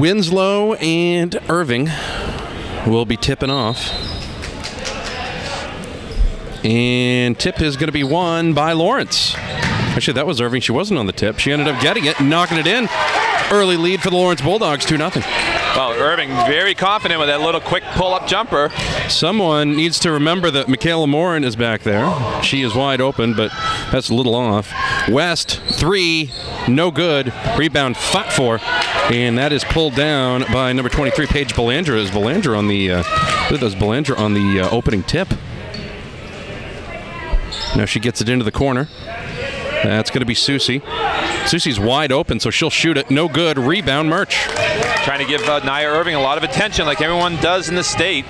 Winslow and Irving will be tipping off. And tip is going to be won by Lawrence. Actually, that was Irving. She wasn't on the tip. She ended up getting it and knocking it in. Early lead for the Lawrence Bulldogs, 2-0. Well, Irving very confident with that little quick pull-up jumper. Someone needs to remember that Michaela Morin is back there. She is wide open, but that's a little off. West, 3, no good. Rebound, fought for, and that is pulled down by number 23, Paige Belanger. Is Belanger on the? Belanger on the opening tip? Now she gets it into the corner. That's going to be Susie. Susie's wide open, so she'll shoot it. No good. Rebound, Murch. Trying to give Nia Irving a lot of attention like everyone does in the state.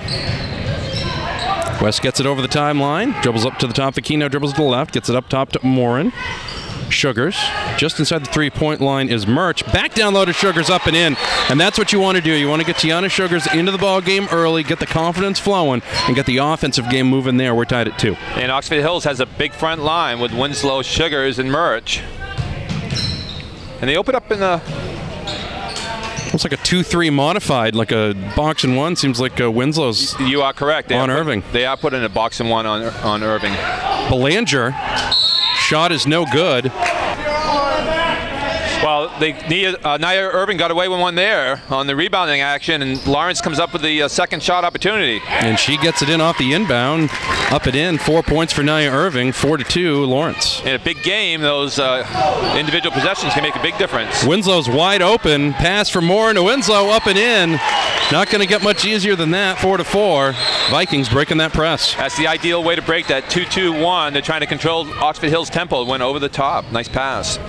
West gets it over the timeline. Dribbles up to the top of the key. Now dribbles to the left. Gets it up top to Morin. Sugars. Just inside the three-point line is Murch. Back down low to Sugars, up and in. And that's what you want to do. You want to get Tiana Sugars into the ball game early, get the confidence flowing, and get the offensive game moving there. We're tied at 2. And Oxford Hills has a big front line with Winslow, Sugars, and Murch. And they open up in the... Looks like a 2-3 modified, like a box and one. Seems like Winslow's. You are correct. Irving. They are putting a box and one on Irving. Belanger. Shot is no good. Well, Nia Irving got away with one there on the rebounding action, and Lawrence comes up with the second shot opportunity. And she gets it in off the inbound, up and in. 4 points for Nia Irving, 4-2 Lawrence. In a big game, those individual possessions can make a big difference. Winslow's wide open. Pass for Morin to Winslow, up and in. Not going to get much easier than that, 4-4. Vikings breaking that press. That's the ideal way to break that 2-2-1. They're trying to control Oxford Hills' tempo. It went over the top. Nice pass.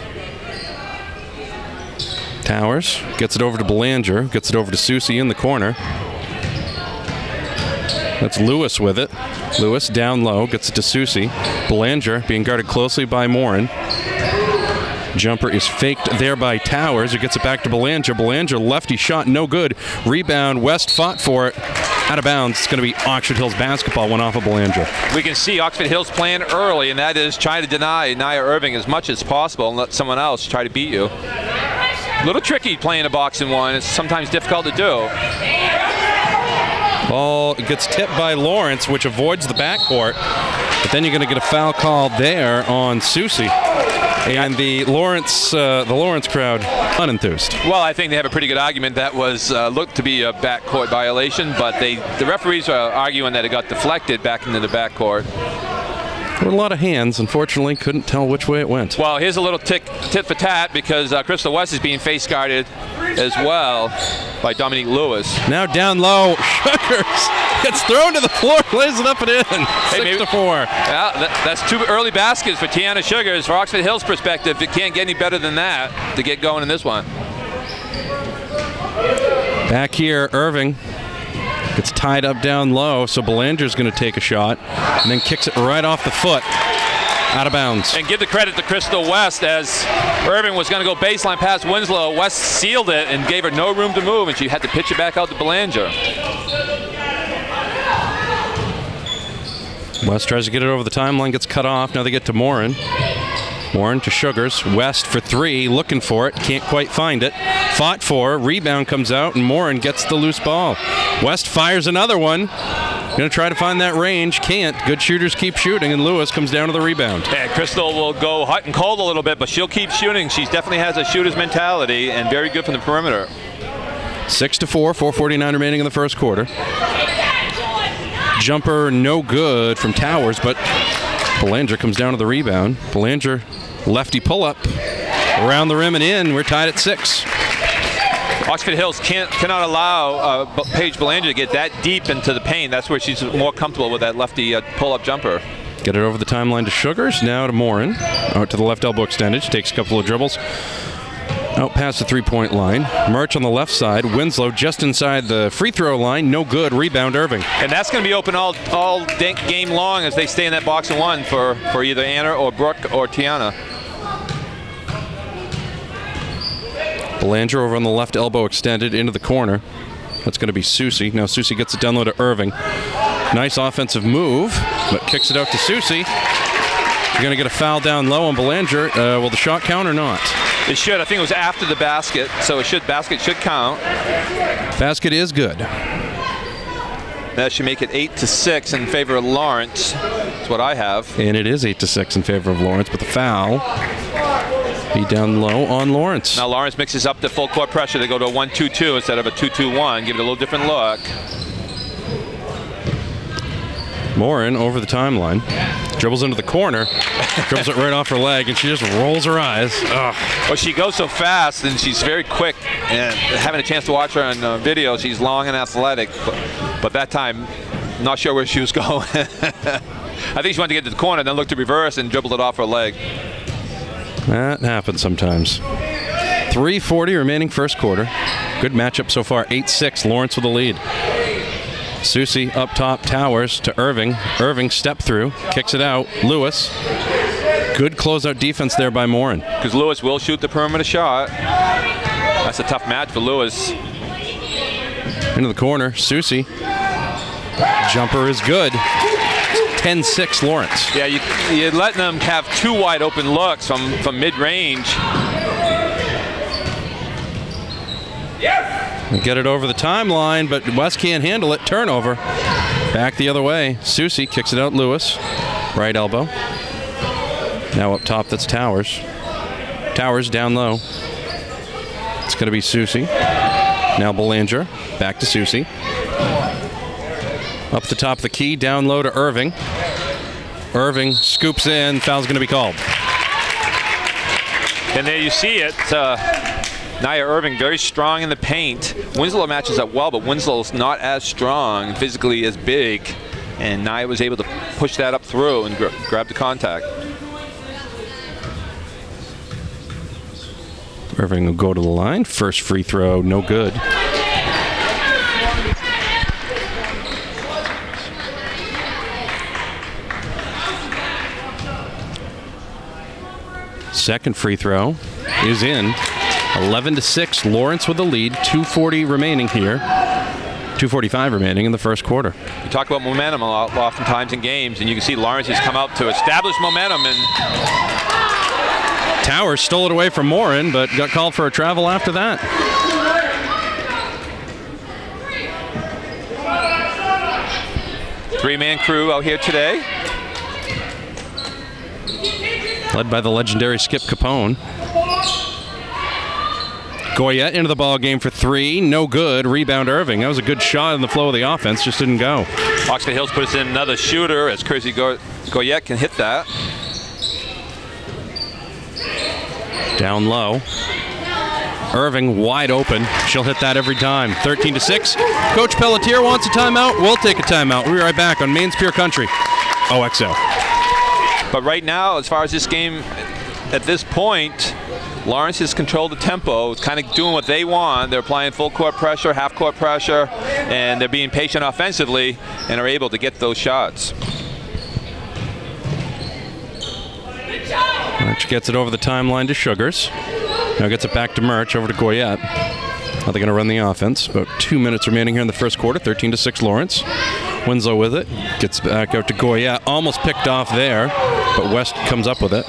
Towers gets it over to Belanger, gets it over to Susie in the corner. That's Lewis with it. Lewis down low, gets it to Susie. Belanger being guarded closely by Morin. Jumper is faked there by Towers, who gets it back to Belanger. Belanger, lefty shot, no good. Rebound, West fought for it. Out of bounds. It's going to be Oxford Hills basketball, went off of Belanger. We can see Oxford Hills playing early, and that is trying to deny Nia Irving as much as possible and let someone else try to beat you. A little tricky playing a box and one. It's sometimes difficult to do. Ball gets tipped by Lawrence, which avoids the backcourt. But then you're going to get a foul called there on Susie. And the Lawrence crowd unenthused. Well, I think they have a pretty good argument. That was looked to be a backcourt violation, but the referees are arguing that it got deflected back into the backcourt. There were a lot of hands. Unfortunately, couldn't tell which way it went. Well, here's a little tit for tat because Crystal West is being face guarded as well by Dominique Lewis. Now down low, Sugars gets thrown to the floor, lays it up and in. 6-4. Yeah, that's 2 early baskets for Tiana Sugars. For Oxford Hills' perspective, it can't get any better than that to get going in this one. Back here, Irving. It's tied up down low, so Belanger's going to take a shot and then kicks it right off the foot. Out of bounds. And give the credit to Crystal West as Irving was going to go baseline past Winslow. West sealed it and gave her no room to move, and she had to pitch it back out to Belanger. West tries to get it over the timeline, gets cut off. Now they get to Morin. Morin to Sugars. West for 3, looking for it. Can't quite find it. Fought for. Rebound comes out, and Morin gets the loose ball. West fires another one. Going to try to find that range. Can't. Good shooters keep shooting, and Lewis comes down to the rebound. And Crystal will go hot and cold a little bit, but she'll keep shooting. She definitely has a shooter's mentality and very good from the perimeter. 6-4, 4:49 remaining in the first quarter. Jumper no good from Towers, but Belanger comes down to the rebound. Belanger, lefty pull-up. Around the rim and in. We're tied at 6. Oxford Hills cannot allow Paige Belanger to get that deep into the paint. That's where she's more comfortable with that lefty pull-up jumper. Get it over the timeline to Sugars. Now to Morin. Out to the left elbow extended. She takes a couple of dribbles. Out past the three-point line. Murch on the left side. Winslow just inside the free throw line. No good. Rebound Irving. And that's going to be open all game long as they stay in that box and one for either Anna or Brooke or Tiana. Belanger over on the left elbow extended into the corner. That's going to be Susie. Now Susie gets it down low to Irving. Nice offensive move, but kicks it out to Susie. You're going to get a foul down low on Belanger. Will the shot count or not? It should. I think it was after the basket, so basket should count. Basket is good. That should make it 8-6 in favor of Lawrence. That's what I have. And it is 8-6 in favor of Lawrence, but the foul be down low on Lawrence. Now Lawrence mixes up the full court pressure. They go to a 1-2-2 instead of a 2-2-1. Give it a little different look. Morin over the timeline. Dribbles into the corner. Dribbles it right off her leg, and she just rolls her eyes. Ugh. Well, she goes so fast, and she's very quick. And having a chance to watch her on video, she's long and athletic. But that time, not sure where she was going. I think she wanted to get to the corner, then looked to reverse and dribbled it off her leg. That happens sometimes. 3:40 remaining first quarter. Good matchup so far. 8-6. Lawrence with the lead. Susie up top, Towers to Irving. Irving step through, kicks it out. Lewis. Good closeout defense there by Morin. Because Lewis will shoot the perimeter shot. That's a tough match for Lewis. Into the corner, Susie. Jumper is good. 10-6 Lawrence. Yeah, you're letting them have two wide open looks from mid-range. Get it over the timeline, but West can't handle it. Turnover. Back the other way. Susie kicks it out. Lewis. Right elbow. Now up top, that's Towers. Towers down low. It's going to be Susie. Now Belanger. Back to Susie. Up the top of the key. Down low to Irving. Irving scoops in. Foul's going to be called. And there you see it. Nia Irving very strong in the paint. Winslow matches up well, but Winslow's not as strong, physically as big. And Nia was able to push that up through and grab the contact. Irving will go to the line. First free throw, no good. Second free throw is in. 11-6, Lawrence with the lead. 2:40 remaining here. 2:45 remaining in the first quarter. You talk about momentum a lot, oftentimes in games, and you can see Lawrence has come out to establish momentum. And Towers stole it away from Morin, but got called for a travel after that. Three-man crew out here today. Led by the legendary Skip Capone. Goyette into the ball game for three. No good. Rebound Irving. That was a good shot in the flow of the offense. Just didn't go. Oxford Hills puts in another shooter as Kersey Goyette can hit that. Down low. Irving wide open. She'll hit that every time. 13-6. Coach Pelletier wants a timeout. We'll take a timeout. We'll be right back on Maine's Pure Country. OXO. But right now, as far as this game, at this point, Lawrence has controlled the tempo. It's kind of doing what they want. They're applying full court pressure, half court pressure, and they're being patient offensively and are able to get those shots. Murch gets it over the timeline to Sugars. Now gets it back to Murch, over to Goyette. Now they're going to run the offense. About 2 minutes remaining here in the first quarter. 13-6 Lawrence. Winslow with it. Gets back out to Goyette. Almost picked off there, but West comes up with it.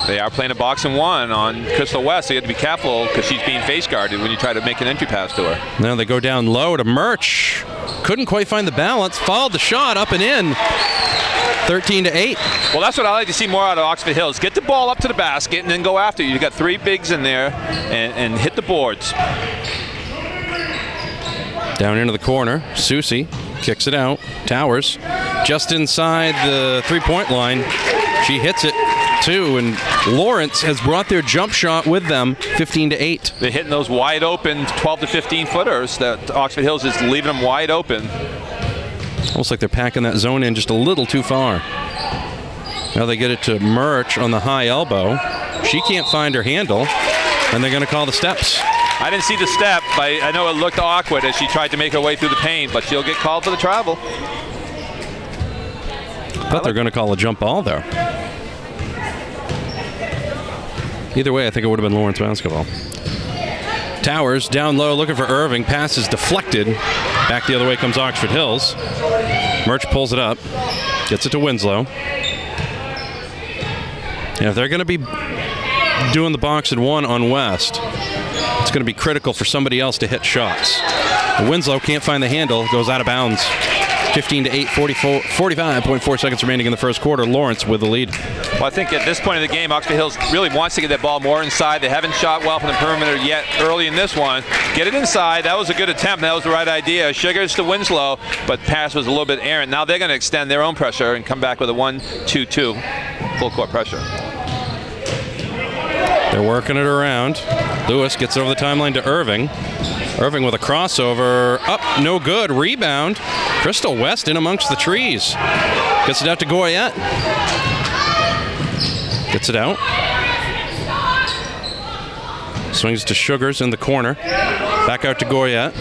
They are playing a box and one on Crystal West, so you have to be careful because she's being face guarded when you try to make an entry pass to her. Now they go down low to Murch. Couldn't quite find the balance. Followed the shot up and in. 13-8. Well, that's what I like to see more out of Oxford Hills. Get the ball up to the basket and then go after it. You've got three bigs in there and hit the boards. Down into the corner. Susie kicks it out. Towers just inside the three-point line. She hits it too, and Lawrence has brought their jump shot with them. 15-8. They're hitting those wide open 12 to 15 footers that Oxford Hills is leaving them wide open. Almost like they're packing that zone in just a little too far. Now they get it to Murch on the high elbow. She can't find her handle, and they're going to call the steps. I didn't see the step. I know it looked awkward as she tried to make her way through the paint, but she'll get called for the travel. I thought they're going to call a jump ball there. Either way, I think it would have been Lawrence basketball. Towers down low looking for Irving. Pass is deflected. Back the other way comes Oxford Hills. Murch pulls it up. Gets it to Winslow. Yeah, if they're going to be doing the box and one on West. It's going to be critical for somebody else to hit shots. Winslow can't find the handle, goes out of bounds. 15-8, 45.4 seconds remaining in the first quarter. Lawrence with the lead. Well, I think at this point in the game, Oxford Hills really wants to get that ball more inside. They haven't shot well from the perimeter yet early in this one. Get it inside. That was a good attempt. That was the right idea. Sugars to Winslow, but pass was a little bit errant. Now they're going to extend their own pressure and come back with a 1-2-2 full court pressure. They're working it around. Lewis gets over the timeline to Irving. Irving with a crossover. Up, no good. Rebound. Crystal West in amongst the trees. Gets it out to Goyette. Gets it out. Swings to Sugars in the corner. Back out to Goyette.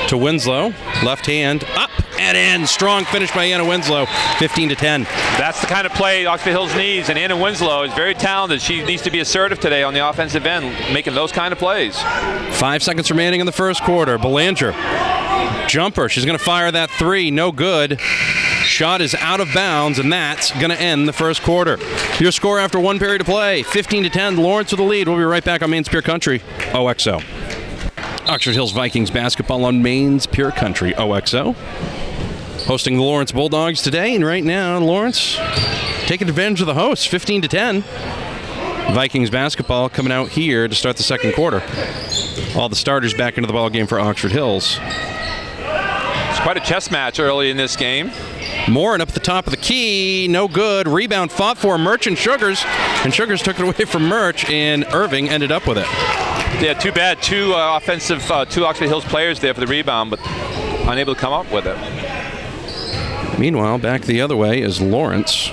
To Winslow. Left hand. Up and in. Strong finish by Anna Winslow. 15-10. That's the kind of play Oxford Hills needs, and Anna Winslow is very talented. She needs to be assertive today on the offensive end, making those kind of plays. 5 seconds remaining in the first quarter. Belanger. Jumper. She's going to fire that three. No good. Shot is out of bounds, and that's going to end the first quarter. Your score after one period of play, 15-10. Lawrence with the lead. We'll be right back on Maine's Pure Country, OXO. Oxford Hills Vikings basketball on Maine's Pure Country, OXO. Hosting the Lawrence Bulldogs today, and right now, Lawrence taking advantage of the hosts, 15-10. Vikings basketball coming out here to start the second quarter. All the starters back into the ball game for Oxford Hills. It's quite a chess match early in this game. Morin up at the top of the key, no good. Rebound fought for Murch and Sugars took it away from Murch, and Irving ended up with it. Yeah, too bad. Two Oxford Hills players there for the rebound, but unable to come up with it. Meanwhile, back the other way is Lawrence.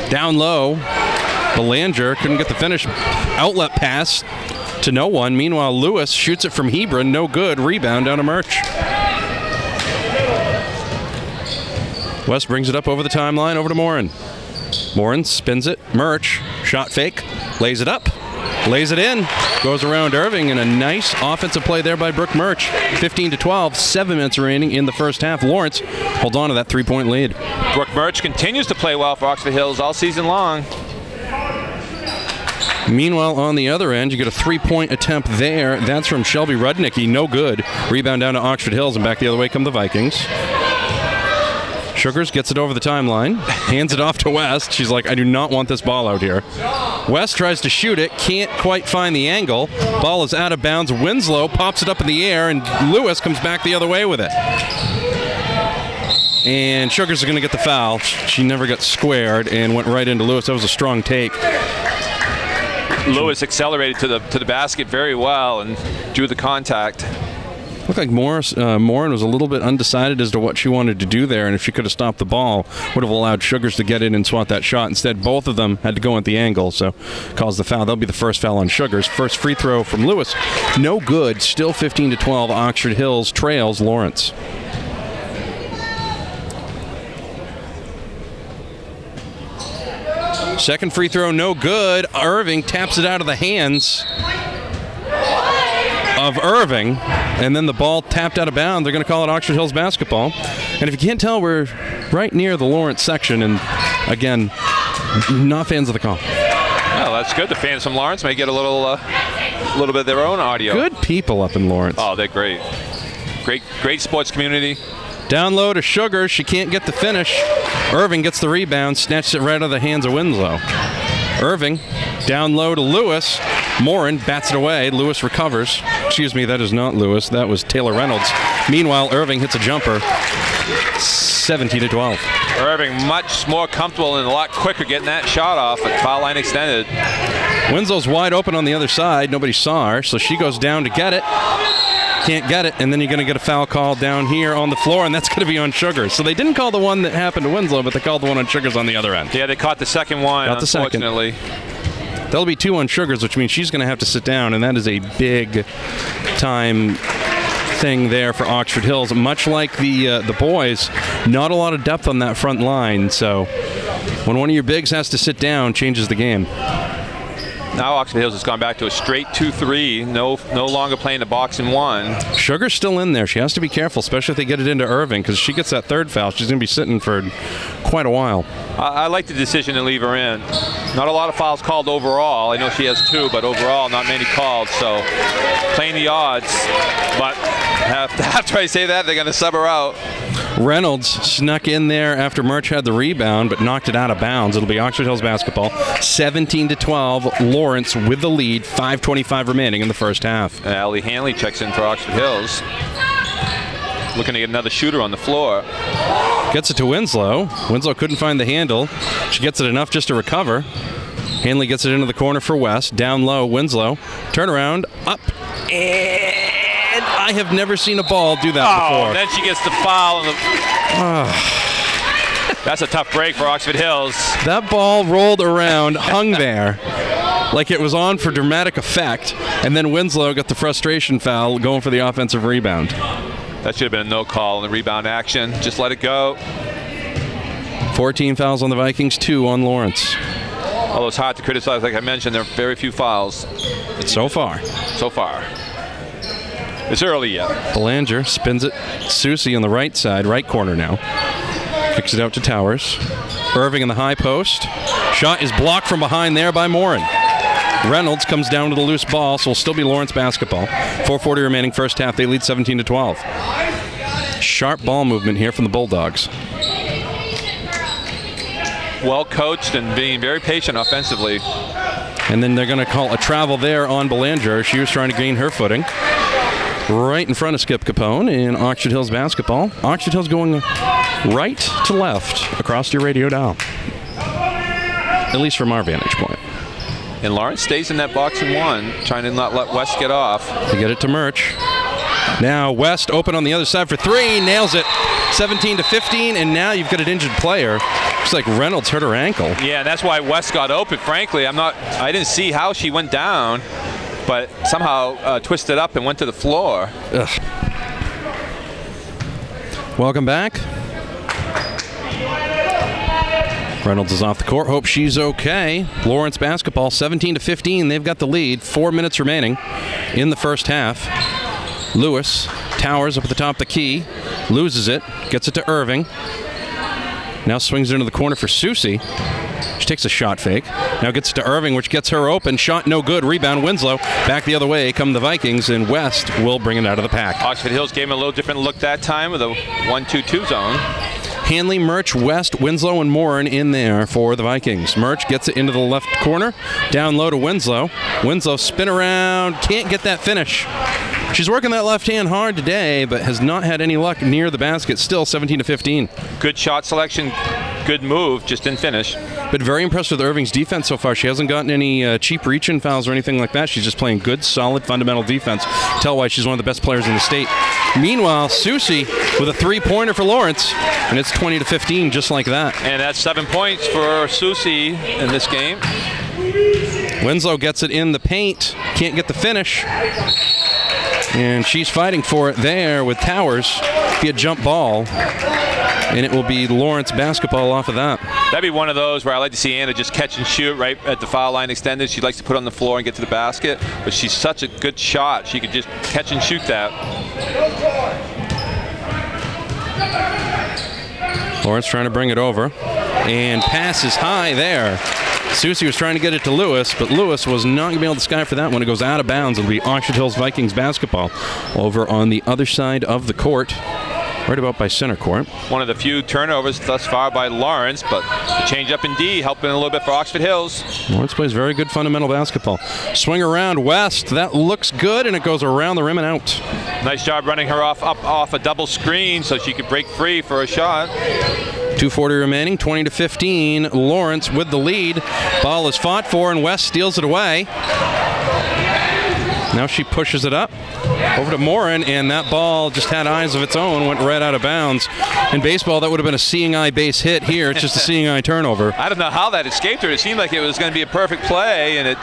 Down low, Belanger couldn't get the finish. Outlet pass to no one. Meanwhile, Lewis shoots it from Hebron, no good. Rebound down to Murch. West brings it up over the timeline, over to Morin. Morin spins it. Murch, shot fake, lays it up, lays it in, goes around Irving, and a nice offensive play there by Brooke Murch. 15-12, 7 minutes remaining in the first half. Lawrence holds on to that three-point lead. Brooke Murch continues to play well for Oxford Hills all season long. Meanwhile, on the other end, you get a three-point attempt there. That's from Shelby Rudnicki, no good. Rebound down to Oxford Hills, and back the other way come the Vikings. Sugars gets it over the timeline, hands it off to West. She's like, I do not want this ball out here. West tries to shoot it, can't quite find the angle. Ball is out of bounds. Winslow pops it up in the air, and Lewis comes back the other way with it. And Sugars is going to get the foul. She never got squared and went right into Lewis. That was a strong take. Lewis accelerated to the basket very well and drew the contact. Looked like Morin was a little bit undecided as to what she wanted to do there, and if she could have stopped the ball, would have allowed Sugars to get in and swat that shot. Instead, both of them had to go at the angle, so caused the foul. That'll be the first foul on Sugars. First free throw from Lewis, no good. Still 15-12. Oxford Hills trails Lawrence. Second free throw, no good. Irving taps it out of the hands of Irving, and then the ball tapped out of bounds. They're going to call it Oxford Hills basketball. And if you can't tell, we're right near the Lawrence section, and again, not fans of the call. Well, that's good. The fans from Lawrence may get a little bit of their own audio. Good people up in Lawrence. Oh, they're great. Great sports community. Down low to Sugars. She can't get the finish. Irving gets the rebound, snatches it right out of the hands of Winslow. Irving down low to Lewis. Morin bats it away. Lewis recovers. Excuse me, that is not Lewis. That was Taylor Reynolds. Meanwhile, Irving hits a jumper. 17-12. Irving much more comfortable and a lot quicker getting that shot off, but foul line extended. Winslow's wide open on the other side. Nobody saw her, so she goes down to get it. Can't get it, and then you're going to get a foul call down here on the floor, and that's going to be on Sugars. So they didn't call the one that happened to Winslow, but they called the one on Sugars on the other end. Yeah, they caught the second one, unfortunately. There'll be two on Sugars, which means she's going to have to sit down, and that is a big-time thing there for Oxford Hills. Much like the boys, not a lot of depth on that front line, so when one of your bigs has to sit down, changes the game. now Oxford Hills has gone back to a straight 2-3. No longer playing the box and one. Sugar's still in there. She has to be careful, especially if they get it into Irving, because she gets that third foul. She's going to be sitting for quite a while. I like the decision to leave her in. Not a lot of fouls called overall. I know she has 2, but overall not many called. So playing the odds. But after I say that, they're going to sub her out. Reynolds snuck in there after Murch had the rebound, but knocked it out of bounds. It'll be Oxford Hills basketball, 17-12. Lawrence with the lead, 5:25 remaining in the first half. Allie Hanley checks in for Oxford Hills. Looking to get another shooter on the floor. Gets it to Winslow. Winslow couldn't find the handle. She gets it enough just to recover. Hanley gets it into the corner for West. Down low, Winslow. Turnaround, up, and I have never seen a ball do that before. Then she gets the foul. That's a tough break for Oxford Hills. That ball rolled around, hung there, like it was on for dramatic effect, and then Winslow got the frustration foul going for the offensive rebound. That should have been a no call in the rebound action. Just let it go. 14 fouls on the Vikings, 2 on Lawrence. Although it's hard to criticize, like I mentioned, there are very few fouls. So far. So far. It's early yet. Belanger spins it. Susie on the right side, right corner now. Kicks it out to Towers. Irving in the high post. Shot is blocked from behind there by Morin. Reynolds comes down to the loose ball, so it'll still be Lawrence basketball. 4:40 remaining first half. They lead 17-12. Sharp ball movement here from the Bulldogs. Well coached and being very patient offensively. And then they're going to call a travel there on Belanger. She was trying to gain her footing. Right in front of Skip Capone in Oxford Hills basketball. Oxford Hills going right to left across your radio dial. At least from our vantage point. And Lawrence stays in that box and one, trying to not let West get off. They get it to Murch. Now West open on the other side for 3, nails it. 17-15, and now you've got an injured player. Looks like Reynolds hurt her ankle. Yeah, that's why West got open. Frankly, I didn't see how she went down, but somehow twisted up and went to the floor. Ugh. Welcome back. Reynolds is off the court. Hope she's okay. Lawrence basketball, 17-15. They've got the lead. 4 minutes remaining in the first half. Lewis, Towers up at the top of the key. Loses it. Gets it to Irving. Now swings it into the corner for Susie. She takes a shot fake. Now gets it to Irving, which gets her open. Shot no good. Rebound Winslow. Back the other way come the Vikings, and West will bring it out of the pack. Oxford Hills gave him a little different look that time with a 1-2-2 zone. Hanley, Murch, West, Winslow, and Morin in there for the Vikings. Murch gets it into the left corner. Down low to Winslow. Winslow spin around. Can't get that finish. She's working that left hand hard today, but has not had any luck near the basket. Still 17-15. Good shot selection. Good move. Just didn't finish. But very impressed with Irving's defense so far. She hasn't gotten any cheap reach-in fouls or anything like that. She's just playing good, solid, fundamental defense. Tell why she's one of the best players in the state. Meanwhile, Susie with a three-pointer for Lawrence, and it's 20-15 just like that. And that's 7 points for Susie in this game. Winslow gets it in the paint. Can't get the finish. And she's fighting for it there with Towers. Be a jump ball. And it will be Lawrence basketball off of that. That'd be one of those where I like to see Anna just catch and shoot right at the foul line extended. She likes to put it on the floor and get to the basket, but she's such a good shot. She could just catch and shoot that. Lawrence trying to bring it over. And passes high there. Susie was trying to get it to Lewis, but Lewis was not going to be able to sky for that one. It goes out of bounds. It'll be Oxford Hills Vikings basketball over on the other side of the court. Right about by center court. One of the few turnovers thus far by Lawrence, but the change up in D helping a little bit for Oxford Hills. Lawrence plays very good fundamental basketball. Swing around West. That looks good, and it goes around the rim and out. Nice job running her off a double screen so she could break free for a shot. 2:40 remaining, 20-15. Lawrence with the lead. Ball is fought for, and West steals it away. Now she pushes it up over to Morin, and that ball just had eyes of its own, went right out of bounds. In baseball, that would have been a seeing eye base hit. Here, it's just a seeing eye turnover. I don't know how that escaped her. It seemed like it was going to be a perfect play, and it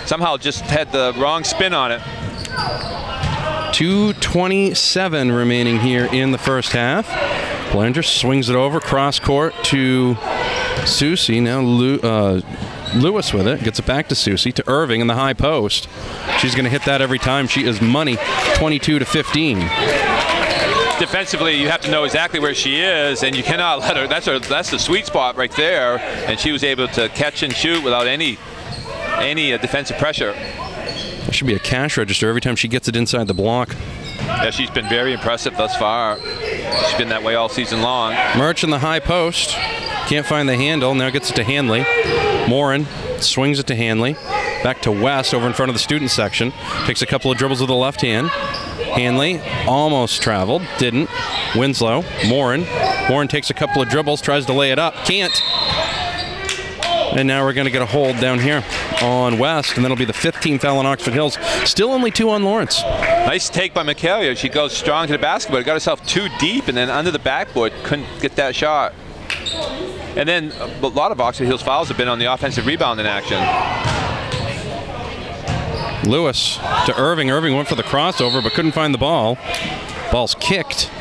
somehow just had the wrong spin on it. 2:27 remaining here in the first half. Belanger swings it over, cross court to Susie. Now Lewis with it. Gets it back to Susie, to Irving in the high post. She's going to hit that every time. She is money, 22-15. Defensively, you have to know exactly where she is, and you cannot let her. That's the sweet spot right there, and she was able to catch and shoot without any defensive pressure. There should be a cash register every time she gets it inside the block. Yeah, she's been very impressive thus far. She's been that way all season long. Murch in the high post. Can't find the handle. Now gets it to Hanley. Morin swings it to Hanley. Back to West over in front of the student section. Takes a couple of dribbles with the left hand. Hanley almost traveled. Didn't. Winslow. Morin. Morin takes a couple of dribbles. Tries to lay it up. Can't. And now we're going to get a hold down here on West, and that'll be the 15th foul on Oxford Hills. Still only 2 on Lawrence. Nice take by Michaelia. She goes strong to the basket, but got herself too deep, and then under the backboard, couldn't get that shot. And then a lot of Oxford Hills fouls have been on the offensive rebound in action. Lewis to Irving. Irving went for the crossover, but couldn't find the ball. Ball's kicked.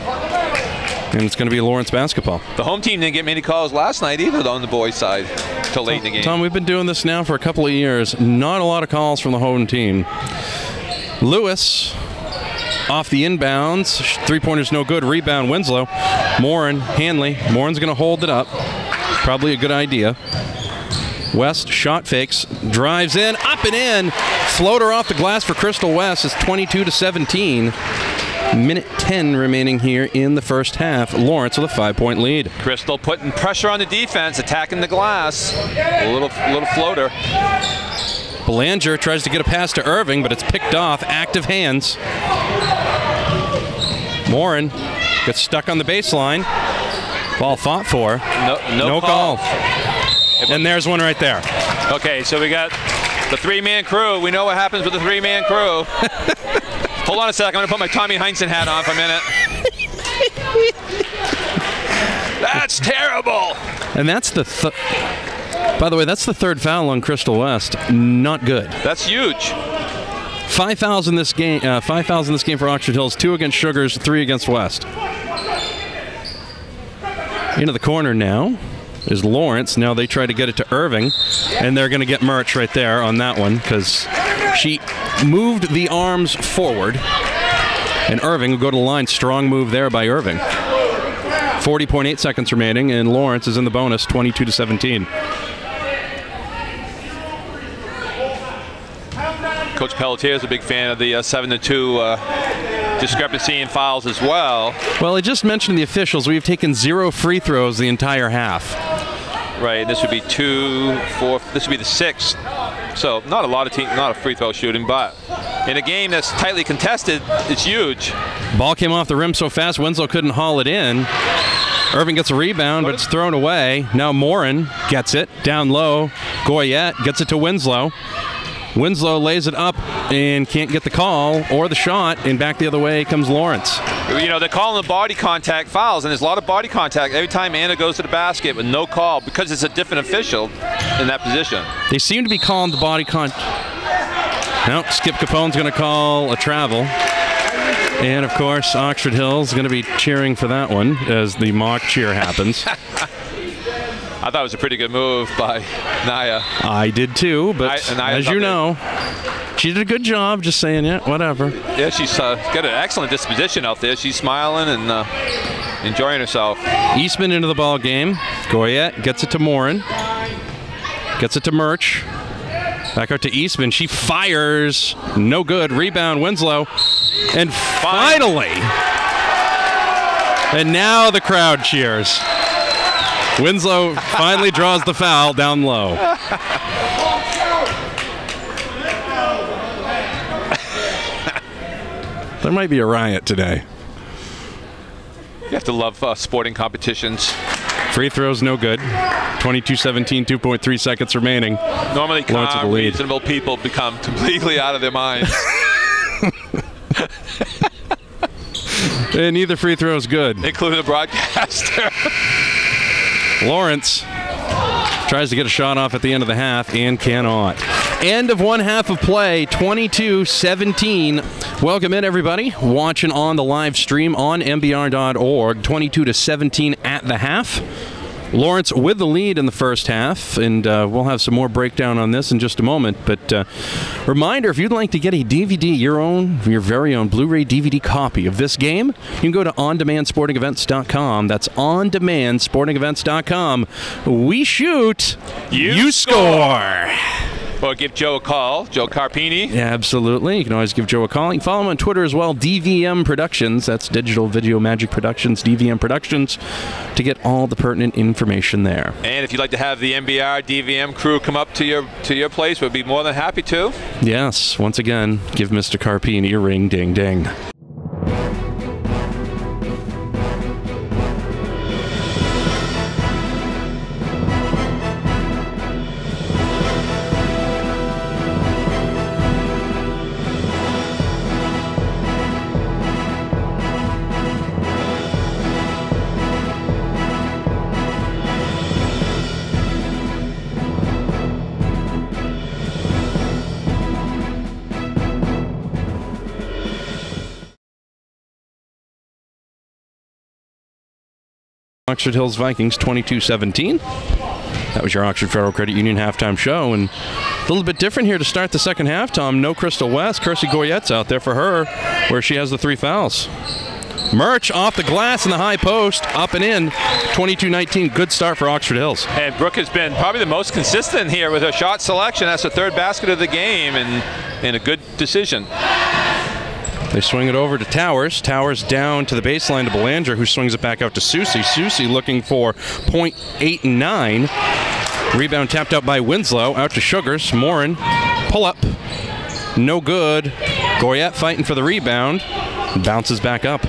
And it's going to be Lawrence basketball. The home team didn't get many calls last night either on the boys' side till late in the game. Tom, we've been doing this now for a couple of years. Not a lot of calls from the home team. Lewis off the inbounds. Three-pointer's no good. Rebound, Winslow. Morin, Hanley. Morin's going to hold it up. Probably a good idea. West shot fakes. Drives in. Up and in. Floater off the glass for Crystal West. It's 22-17. Minute 10 remaining here in the first half. Lawrence with a 5-point lead. Crystal putting pressure on the defense, attacking the glass. A little floater. Belanger tries to get a pass to Irving, but it's picked off. Active hands. Morin gets stuck on the baseline. Ball fought for. No call. And there's one right there. Okay, so we got the 3-man crew. We know what happens with the 3-man crew. Hold on a sec. I'm going to put my Tommy Heinsohn hat on for a minute. That's terrible. And that's the by the way, that's the 3rd foul on Crystal West. Not good. That's huge. 5 fouls in this game. 5 fouls in this game for Oxford Hills. 2 against Sugars. 3 against West. Into the corner now is Lawrence. Now they try to get it to Irving, and they're going to get Murch right there on that one because she moved the arms forward, and Irving will go to the line. Strong move there by Irving. 40.8 seconds remaining, and Lawrence is in the bonus, 22-17. Coach Pelletier is a big fan of the 7-2 discrepancy in fouls as well. Well, I just mentioned the officials. We've taken 0 free throws the entire half. Right, this would be 2, 4. This would be the 6th. So not a lot of free throw shooting, but in a game that's tightly contested, it's huge. Ball came off the rim so fast, Winslow couldn't haul it in. Irving gets a rebound, but it's thrown away. Now Morin gets it down low. Goyette gets it to Winslow. Winslow lays it up and can't get the call or the shot, and back the other way comes Lawrence. You know, they're calling the body contact fouls, and there's a lot of body contact every time Anna goes to the basket with no call because it's a different official in that position. They seem to be calling the body contact. No, Skip Capone's going to call a travel. And, of course, Oxford Hills is going to be cheering for that one as the mock cheer happens. I thought it was a pretty good move by Naya. I did too, but as you know, she did a good job just saying, yeah, whatever. Yeah, she's got an excellent disposition out there. She's smiling and enjoying herself. Eastman into the ball game. Goyette gets it to Morin. Gets it to Murch. Back out to Eastman. She fires. No good. Rebound, Winslow. And finally, and now the crowd cheers. Winslow finally draws the foul down low. There might be a riot today. You have to love sporting competitions. Free throws no good. 22-17, 2.3 seconds remaining. Normally calm, reasonable people become completely out of their minds. And neither free throw is good. Including the broadcaster. Lawrence tries to get a shot off at the end of the half and cannot. End of one half of play, 22-17. Welcome in, everybody. Watching on the live stream on mbr.org. 22-17 at the half. Lawrence with the lead in the first half, and we'll have some more breakdown on this in just a moment. But reminder, if you'd like to get a DVD, your very own Blu-ray DVD copy of this game, you can go to ondemandsportingevents.com. That's ondemandsportingevents.com. We shoot, you score. Or give Joe a call, Joe Carpine. Yeah, absolutely. You can always give Joe a call. You can follow him on Twitter as well, DVM Productions. That's Digital Video Magic Productions, DVM Productions, to get all the pertinent information there. And if you'd like to have the MBR DVM crew come up to your place, we'd be more than happy to. Yes, once again, give Mr. Carpine a ring, ding, ding. Oxford Hills Vikings 22-17. That was your Oxford Federal Credit Union halftime show, and a little bit different here to start the second half, Tom. No Crystal West. Kersey Goyette's out there for her, where she has the 3 fouls. Murch off the glass in the high post, up and in. 22-19. Good start for Oxford Hills. And Brooke has been probably the most consistent here with her shot selection. That's the 3rd basket of the game, and a good decision. They swing it over to Towers. Towers down to the baseline to Belanger, who swings it back out to Susie. Susie looking for .8 and 9. Rebound tapped out by Winslow. Out to Sugars. Morin. Pull up. No good. Goyette fighting for the rebound. Bounces back up.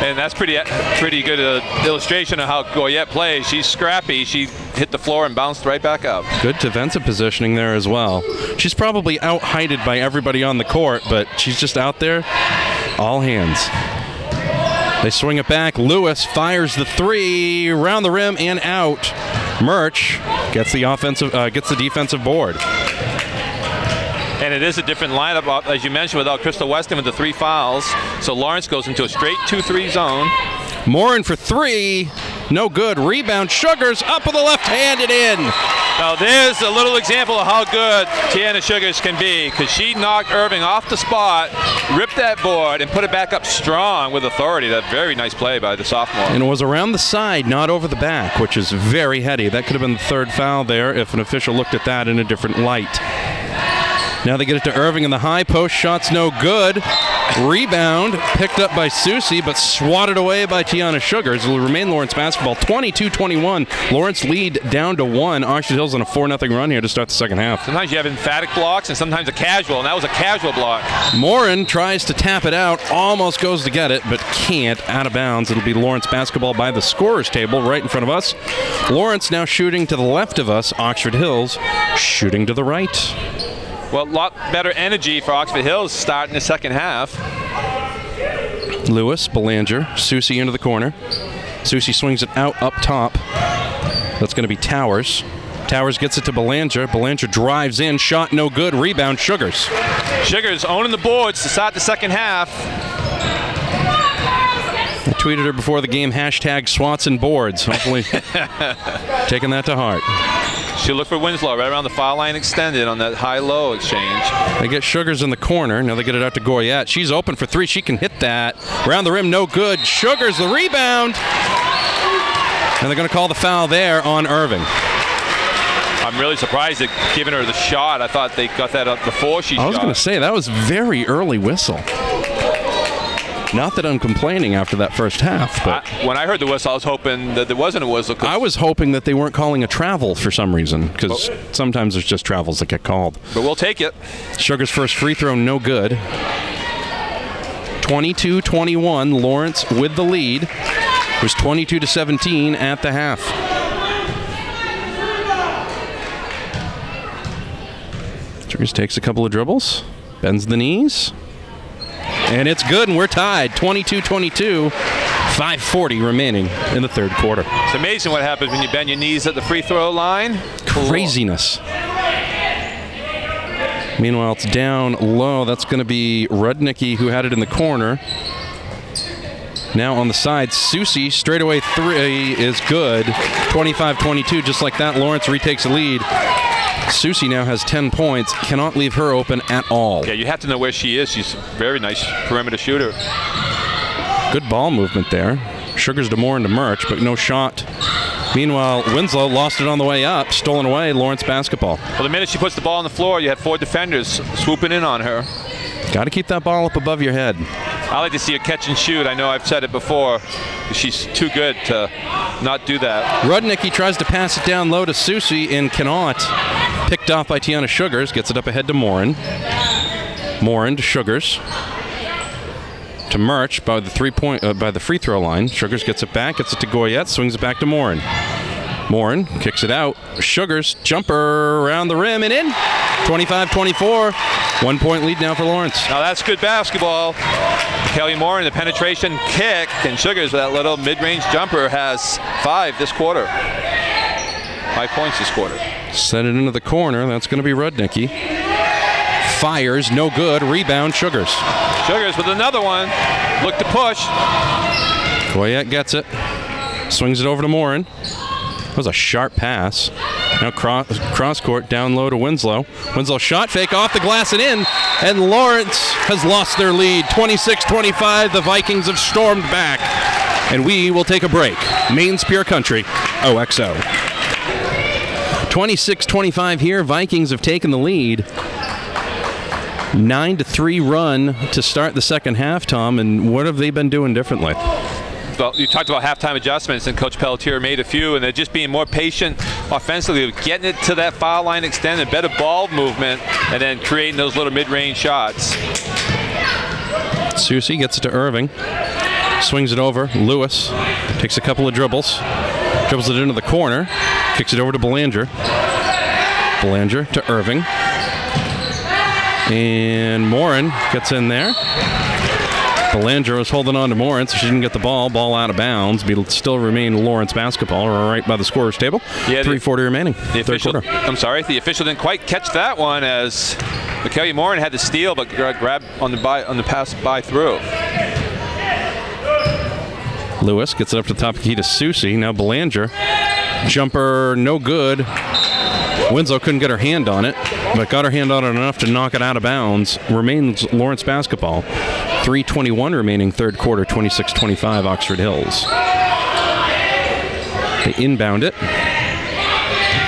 And that's pretty good illustration of how Goyette plays. She's scrappy. She hit the floor and bounced right back up. Good defensive positioning there as well. She's probably out-heighted by everybody on the court, but she's just out there, all hands. They swing it back. Lewis fires the 3, around the rim and out. Murch gets the defensive board. And it is a different lineup, as you mentioned, without Crystal Weston with the 3 fouls. So Lawrence goes into a straight 2-3 zone. Morin for 3. No good. Rebound. Sugars up with the left hand and in. Now there's a little example of how good Tiana Sugars can be, because she knocked Irving off the spot, ripped that board, and put it back up strong with authority. That very nice play by the sophomore. And it was around the side, not over the back, which is very heady. That could have been the 3rd foul there if an official looked at that in a different light. Now they get it to Irving in the high post. Shot's no good. Rebound picked up by Susie, but swatted away by Tiana Sugars. It will remain Lawrence basketball. 22-21. Lawrence lead down to 1. Oxford Hills on a 4-0 run here to start the second half. Sometimes you have emphatic blocks and sometimes a casual, and that was a casual block. Morin tries to tap it out, almost goes to get it, but can't. Out of bounds. It'll be Lawrence basketball by the scorer's table right in front of us. Lawrence now shooting to the left of us. Oxford Hills shooting to the right. Well, a lot better energy for Oxford Hills starting the second half. Lewis, Belanger, Susie into the corner. Susie swings it out up top. That's going to be Towers. Towers gets it to Belanger. Belanger drives in. Shot no good. Rebound, Sugars. Sugars owning the boards to start the second half. I tweeted her before the game, hashtag swats and boards. Hopefully taking that to heart. She'll look for Winslow right around the foul line extended on that high-low exchange. They get Sugars in the corner. Now they get it out to Goyette. She's open for 3. She can hit that. Around the rim, no good. Sugars the rebound. And they're going to call the foul there on Irving. I'm really surprised at giving her the shot. I thought they got that up before she shot. I was going to say, that was very early whistle. Not that I'm complaining after that first half, but when I heard the whistle, I was hoping that there wasn't a whistle. I was hoping that they weren't calling a travel for some reason, because sometimes there's just travels that get called. But we'll take it. Sugars' first free throw, no good. 22-21, Lawrence with the lead. It was 22-17 at the half. Sugars takes a couple of dribbles, bends the knees. And it's good, and we're tied, 22-22, 5:40 remaining in the 3rd quarter. It's amazing what happens when you bend your knees at the free throw line. Craziness. Meanwhile, it's down low. That's going to be Rudnicki, who had it in the corner. Now on the side, Susie, straightaway three is good. 25-22, just like that. Lawrence retakes the lead. Susie now has 10 points. Cannot leave her open at all. Yeah, you have to know where she is. She's a very nice perimeter shooter. Good ball movement there. Sugars to Moore and to Murch, but no shot. Meanwhile, Winslow lost it on the way up. Stolen away, Lawrence basketball. Well, the minute she puts the ball on the floor, you have 4 defenders swooping in on her. Got to keep that ball up above your head. I like to see her catch and shoot. I know I've said it before. She's too good to not do that. Rudnicki tries to pass it down low to Susie and cannot. Picked off by Tiana Sugars. Gets it up ahead to Morin. Morin to Sugars. To Murch by the free throw line. Sugars gets it back. Gets it to Goyette. Swings it back to Morin. Morin kicks it out. Sugars jumper around the rim and in. 25-24. 1 point lead now for Lawrence. Now that's good basketball. Kelly Morin, the penetration kick, and Sugars with that little mid-range jumper has 5 this quarter. 5 points this quarter. Send it into the corner. That's going to be Rudnicki. Fires, no good. Rebound, Sugars. Sugars with another one. Look to push. Goyette gets it. Swings it over to Morin. That was a sharp pass. Now cross court down low to Winslow. Winslow shot fake off the glass and in. And Lawrence has lost their lead. 26-25. The Vikings have stormed back. And we will take a break. Maine's Pure Country, OXO. 26-25 here. Vikings have taken the lead. 9-3 run to start the second half, Tom. And what have they been doing differently? Well, you talked about halftime adjustments, and Coach Pelletier made a few, and they're just being more patient offensively, getting it to that foul line extended, better ball movement, and then creating those little mid-range shots. Susie gets it to Irving. Swings it over. Lewis takes a couple of dribbles. Dribbles it into the corner. Kicks it over to Belanger. Belanger to Irving. And Morin gets in there. Belanger was holding on to Morin, so she didn't get the ball. Ball out of bounds. But still remain Lawrence basketball right by the scorer's table. Yeah, 3:40 remaining. The official, I'm sorry, the official didn't quite catch that one as Kelly Morin had the steal, but grabbed on the pass by through. Lewis gets it up to the top of the key to Susie. Now Belanger. Jumper, no good. Winslow couldn't get her hand on it, but got her hand on it enough to knock it out of bounds. Remains Lawrence basketball. 3:21 remaining third quarter, 26-25 Oxford Hills. They inbound it.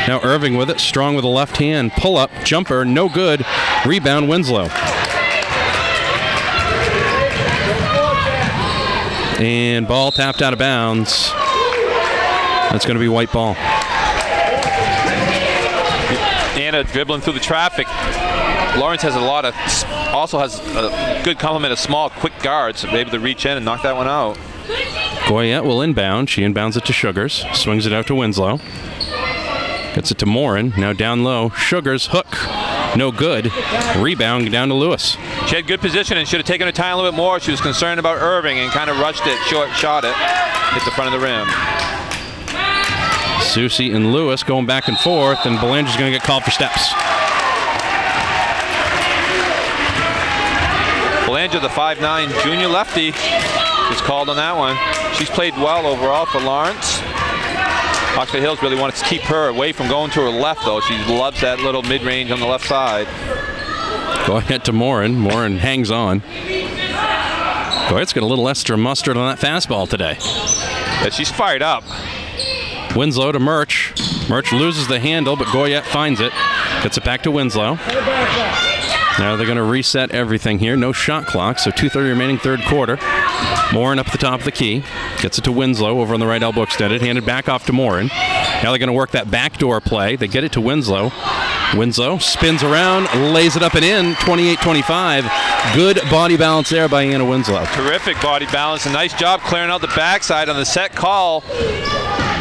Now Irving with it, strong with the left hand. Pull up, jumper, no good. Rebound, Winslow. And ball tapped out of bounds. That's going to be white ball. Anna dribbling through the traffic. Lawrence has also has a good complement of small, quick guards, so able to reach in and knock that one out. Goyette will inbound. She inbounds it to Sugars. Swings it out to Winslow. Gets it to Morin. Now down low. Sugars hook. No good. Rebound down to Lewis. She had good position and should have taken her time a little bit more. She was concerned about Irving and kind of rushed it, short shot it, hit the front of the rim. Susie and Lewis going back and forth, and Belanger's going to get called for steps. Belanger, the 5'9" junior lefty, is called on that one. She's played well overall for Lawrence. Oxford Hills really wants to keep her away from going to her left, though. She loves that little mid-range on the left side. Go ahead to Morin. Morin hangs on. Goyette's got a little extra mustard on that fastball today. Yeah, she's fired up. Winslow to Murch. Murch loses the handle, but Goyette finds it. Gets it back to Winslow. Now they're going to reset everything here. No shot clock, so 2:30 remaining third quarter. Morin up at the top of the key. Gets it to Winslow over on the right elbow extended. Handed back off to Morin. Now they're going to work that backdoor play. They get it to Winslow. Winslow spins around, lays it up and in. 28-25. Good body balance there by Anna Winslow. Terrific body balance. A nice job clearing out the backside on the set call.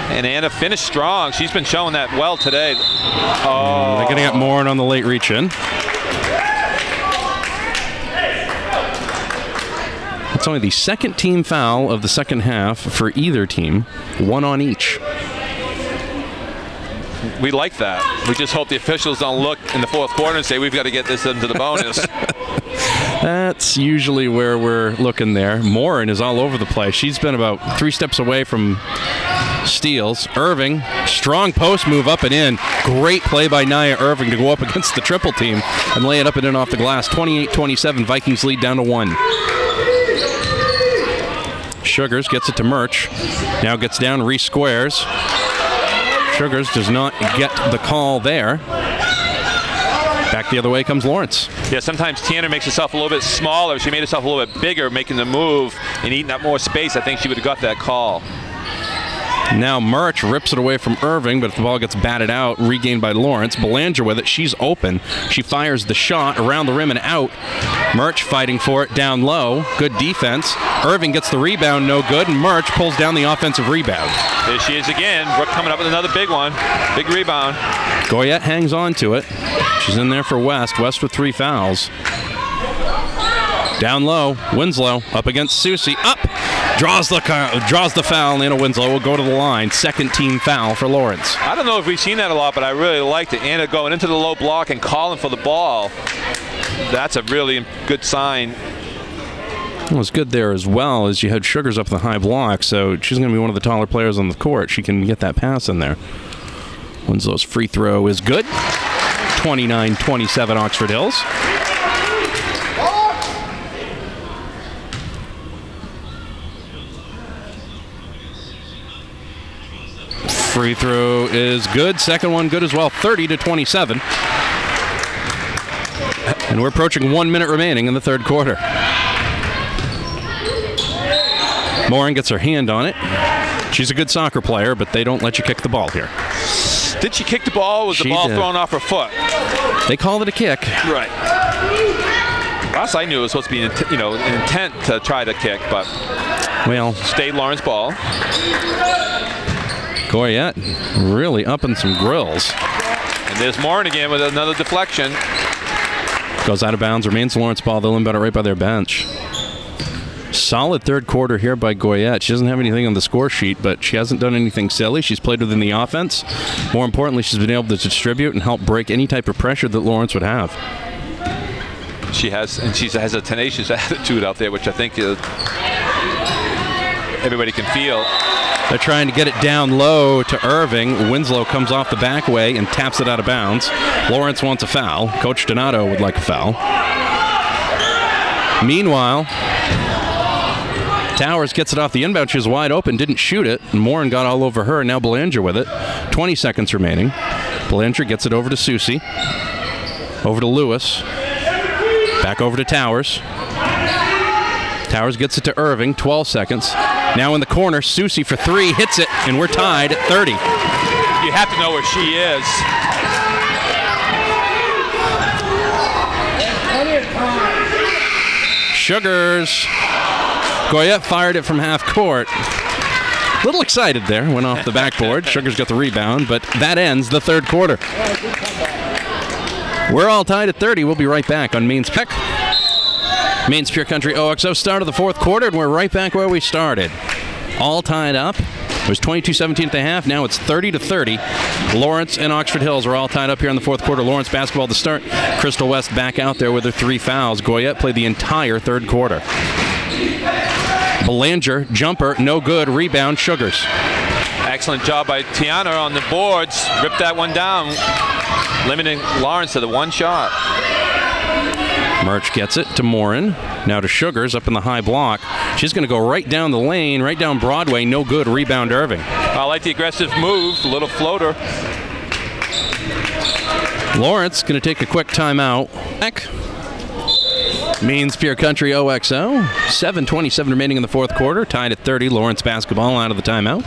And Anna finished strong. She's been showing that well today. Oh. They're going to get Morin on the late reach in. It's only the second team foul of the second half for either team. One on each. we like that. We just hope the officials don't look in the fourth quarter and say, we've got to get this into the bonus. That's usually where we're looking there. Morin is all over the place. She's been about 3 steps away from steals. Irving, strong post move up and in. Great play by Nia Irving to go up against the triple team and lay it up and in off the glass. 28-27, Vikings lead down to 1. Sugars gets it to Murch. Now gets down, re-squares. Sugars does not get the call there. Back the other way comes Lawrence. Yeah, sometimes Tiana makes herself a little bit smaller. If she made herself a little bit bigger, making the move and eating up more space, I think she would have got that call. Now Murch rips it away from Irving, but if the ball gets batted out, regained by Lawrence. Belanger with it. She's open. She fires the shot around the rim and out. Murch fighting for it down low. Good defense. Irving gets the rebound, no good, and Murch pulls down the offensive rebound. There she is again. Brooke coming up with another big one. Big rebound. Goyette hangs on to it. She's in there for West. West with 3 fouls. Down low, Winslow up against Susie. Up! Draws the foul, and Anna Winslow will go to the line. Second team foul for Lawrence. I don't know if we've seen that a lot, but I really liked it. Anna going into the low block and calling for the ball. That's a really good sign. It was good there as well as you had Sugars up the high block, so she's going to be one of the taller players on the court. She can get that pass in there. Winslow's free throw is good. 29-27 Oxford Hills. Free throw is good. Second one good as well. 30-27. And we're approaching 1 minute remaining in the third quarter. Morin gets her hand on it. She's a good soccer player, but they don't let you kick the ball here. Did she kick the ball? Or was the ball thrown off her foot? They called it a kick. Right. Last I knew it was supposed to be an intent to try to kick, but well, stayed Lawrence ball. Goyette really upping some grills. And there's Morin again with another deflection. Goes out of bounds, remains Lawrence ball. They'll inbound it right by their bench. Solid third quarter here by Goyette. She doesn't have anything on the score sheet, but she hasn't done anything silly. She's played within the offense. More importantly, she's been able to distribute and help break any type of pressure that Lawrence would have. She has a tenacious attitude out there, which I think everybody can feel. They're trying to get it down low to Irving. Winslow comes off the back way and taps it out of bounds. Lawrence wants a foul. Coach Donato would like a foul. Meanwhile, Towers gets it off the inbound. She was wide open, didn't shoot it. Morin got all over her. Now Belanger with it. 20 seconds remaining. Belanger gets it over to Susie. Over to Lewis. Back over to Towers. Towers gets it to Irving. 12 seconds. Now in the corner, Susie for 3, hits it, and we're tied at 30. You have to know where she is. Sugars. Goyette fired it from half court. A little excited there, went off the backboard. Sugars got the rebound, but that ends the third quarter. We're all tied at 30. We'll be right back on Maine's Pick. Maine's Pure Country OXO, start of the fourth quarter, and we're right back where we started. All tied up. It was 22-17 at the half. Now it's 30-30. Lawrence and Oxford Hills are all tied up here in the fourth quarter. Lawrence basketball to start. Crystal West back out there with her 3 fouls. Goyette played the entire third quarter. Belanger, jumper, no good. Rebound, Sugars. Excellent job by Tiana on the boards. Ripped that one down, limiting Lawrence to the one shot. Murch gets it to Morin. Now to Sugars up in the high block. She's going to go right down the lane, right down Broadway. No good. Rebound, Irving. I like the aggressive move. A little floater. Lawrence going to take a quick timeout. Back. Maine's Pure Country OXO. 7:27 remaining in the fourth quarter. Tied at 30. Lawrence basketball out of the timeout.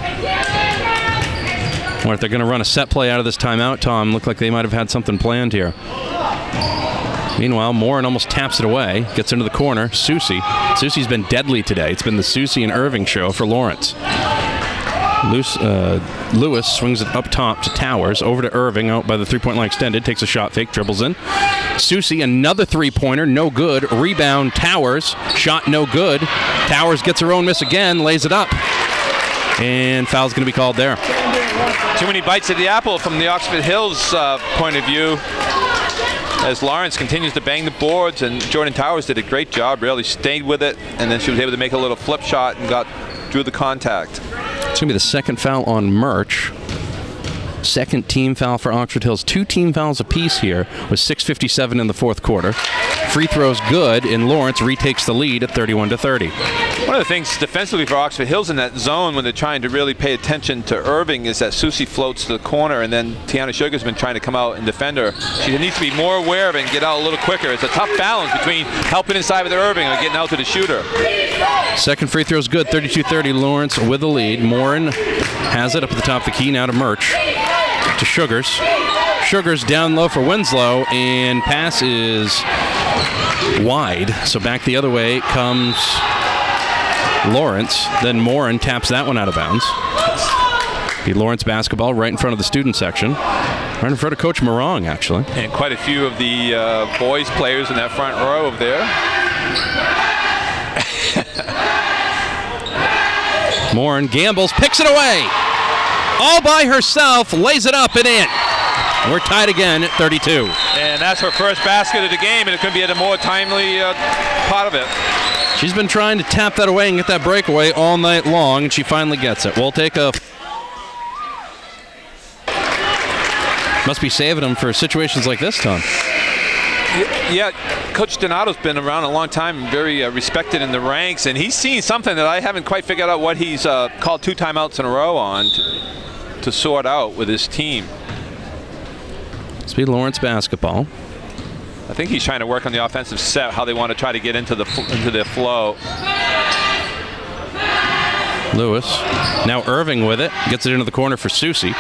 Or if they're going to run a set play out of this timeout, Tom, looked like they might have had something planned here. Meanwhile, Morin almost taps it away. Gets into the corner. Susie's been deadly today. It's been the Susie and Irving show for Lawrence. Lewis swings it up top to Towers. Over to Irving, out by the three-point line extended. Takes a shot fake, dribbles in. Susie, another three-pointer, no good. Rebound, Towers. Shot no good. Towers gets her own miss again, lays it up. And foul's going to be called there. Too many bites at the apple from the Oxford Hills point of view, as Lawrence continues to bang the boards, and Jordan Towers did a great job, really stayed with it, and then she was able to make a little flip shot and drew the contact. It's going to be the second foul on Murch. Second team foul for Oxford Hills. 2 team fouls apiece here with 6:57 in the fourth quarter. Free throws good, and Lawrence retakes the lead at 31-30. One of the things defensively for Oxford Hills in that zone when they're trying to really pay attention to Irving is that Susie floats to the corner, and then Tiana Sugar's been trying to come out and defend her. She needs to be more aware of it and get out a little quicker. It's a tough balance between helping inside with Irving or getting out to the shooter. Second free throw's good, 32-30. Lawrence with the lead. Morin has it up at the top of the key, now to Murch. To Sugars. Sugars down low for Winslow, and pass is wide. So back the other way comes Lawrence. Then Morin taps that one out of bounds. The Lawrence basketball right in front of the student section. Right in front of Coach Morong, actually. And quite a few of the boys players in that front row over there. Morin gambles, picks it away. All by herself, lays it up and in. We're tied again at 32. And that's her first basket of the game, and it could be at a more timely part of it. She's been trying to tap that away and get that breakaway all night long, and she finally gets it. We'll take a... Must be saving them for situations like this, Tom. Yeah, Coach Donato's been around a long time and very respected in the ranks, and he's seen something that I haven't quite figured out what he's called 2 timeouts in a row on to sort out with his team. Speed Lawrence basketball. I think he's trying to work on the offensive set, how they want to try to get into their flow. Lewis. Now Irving with it. Gets it into the corner for Susie.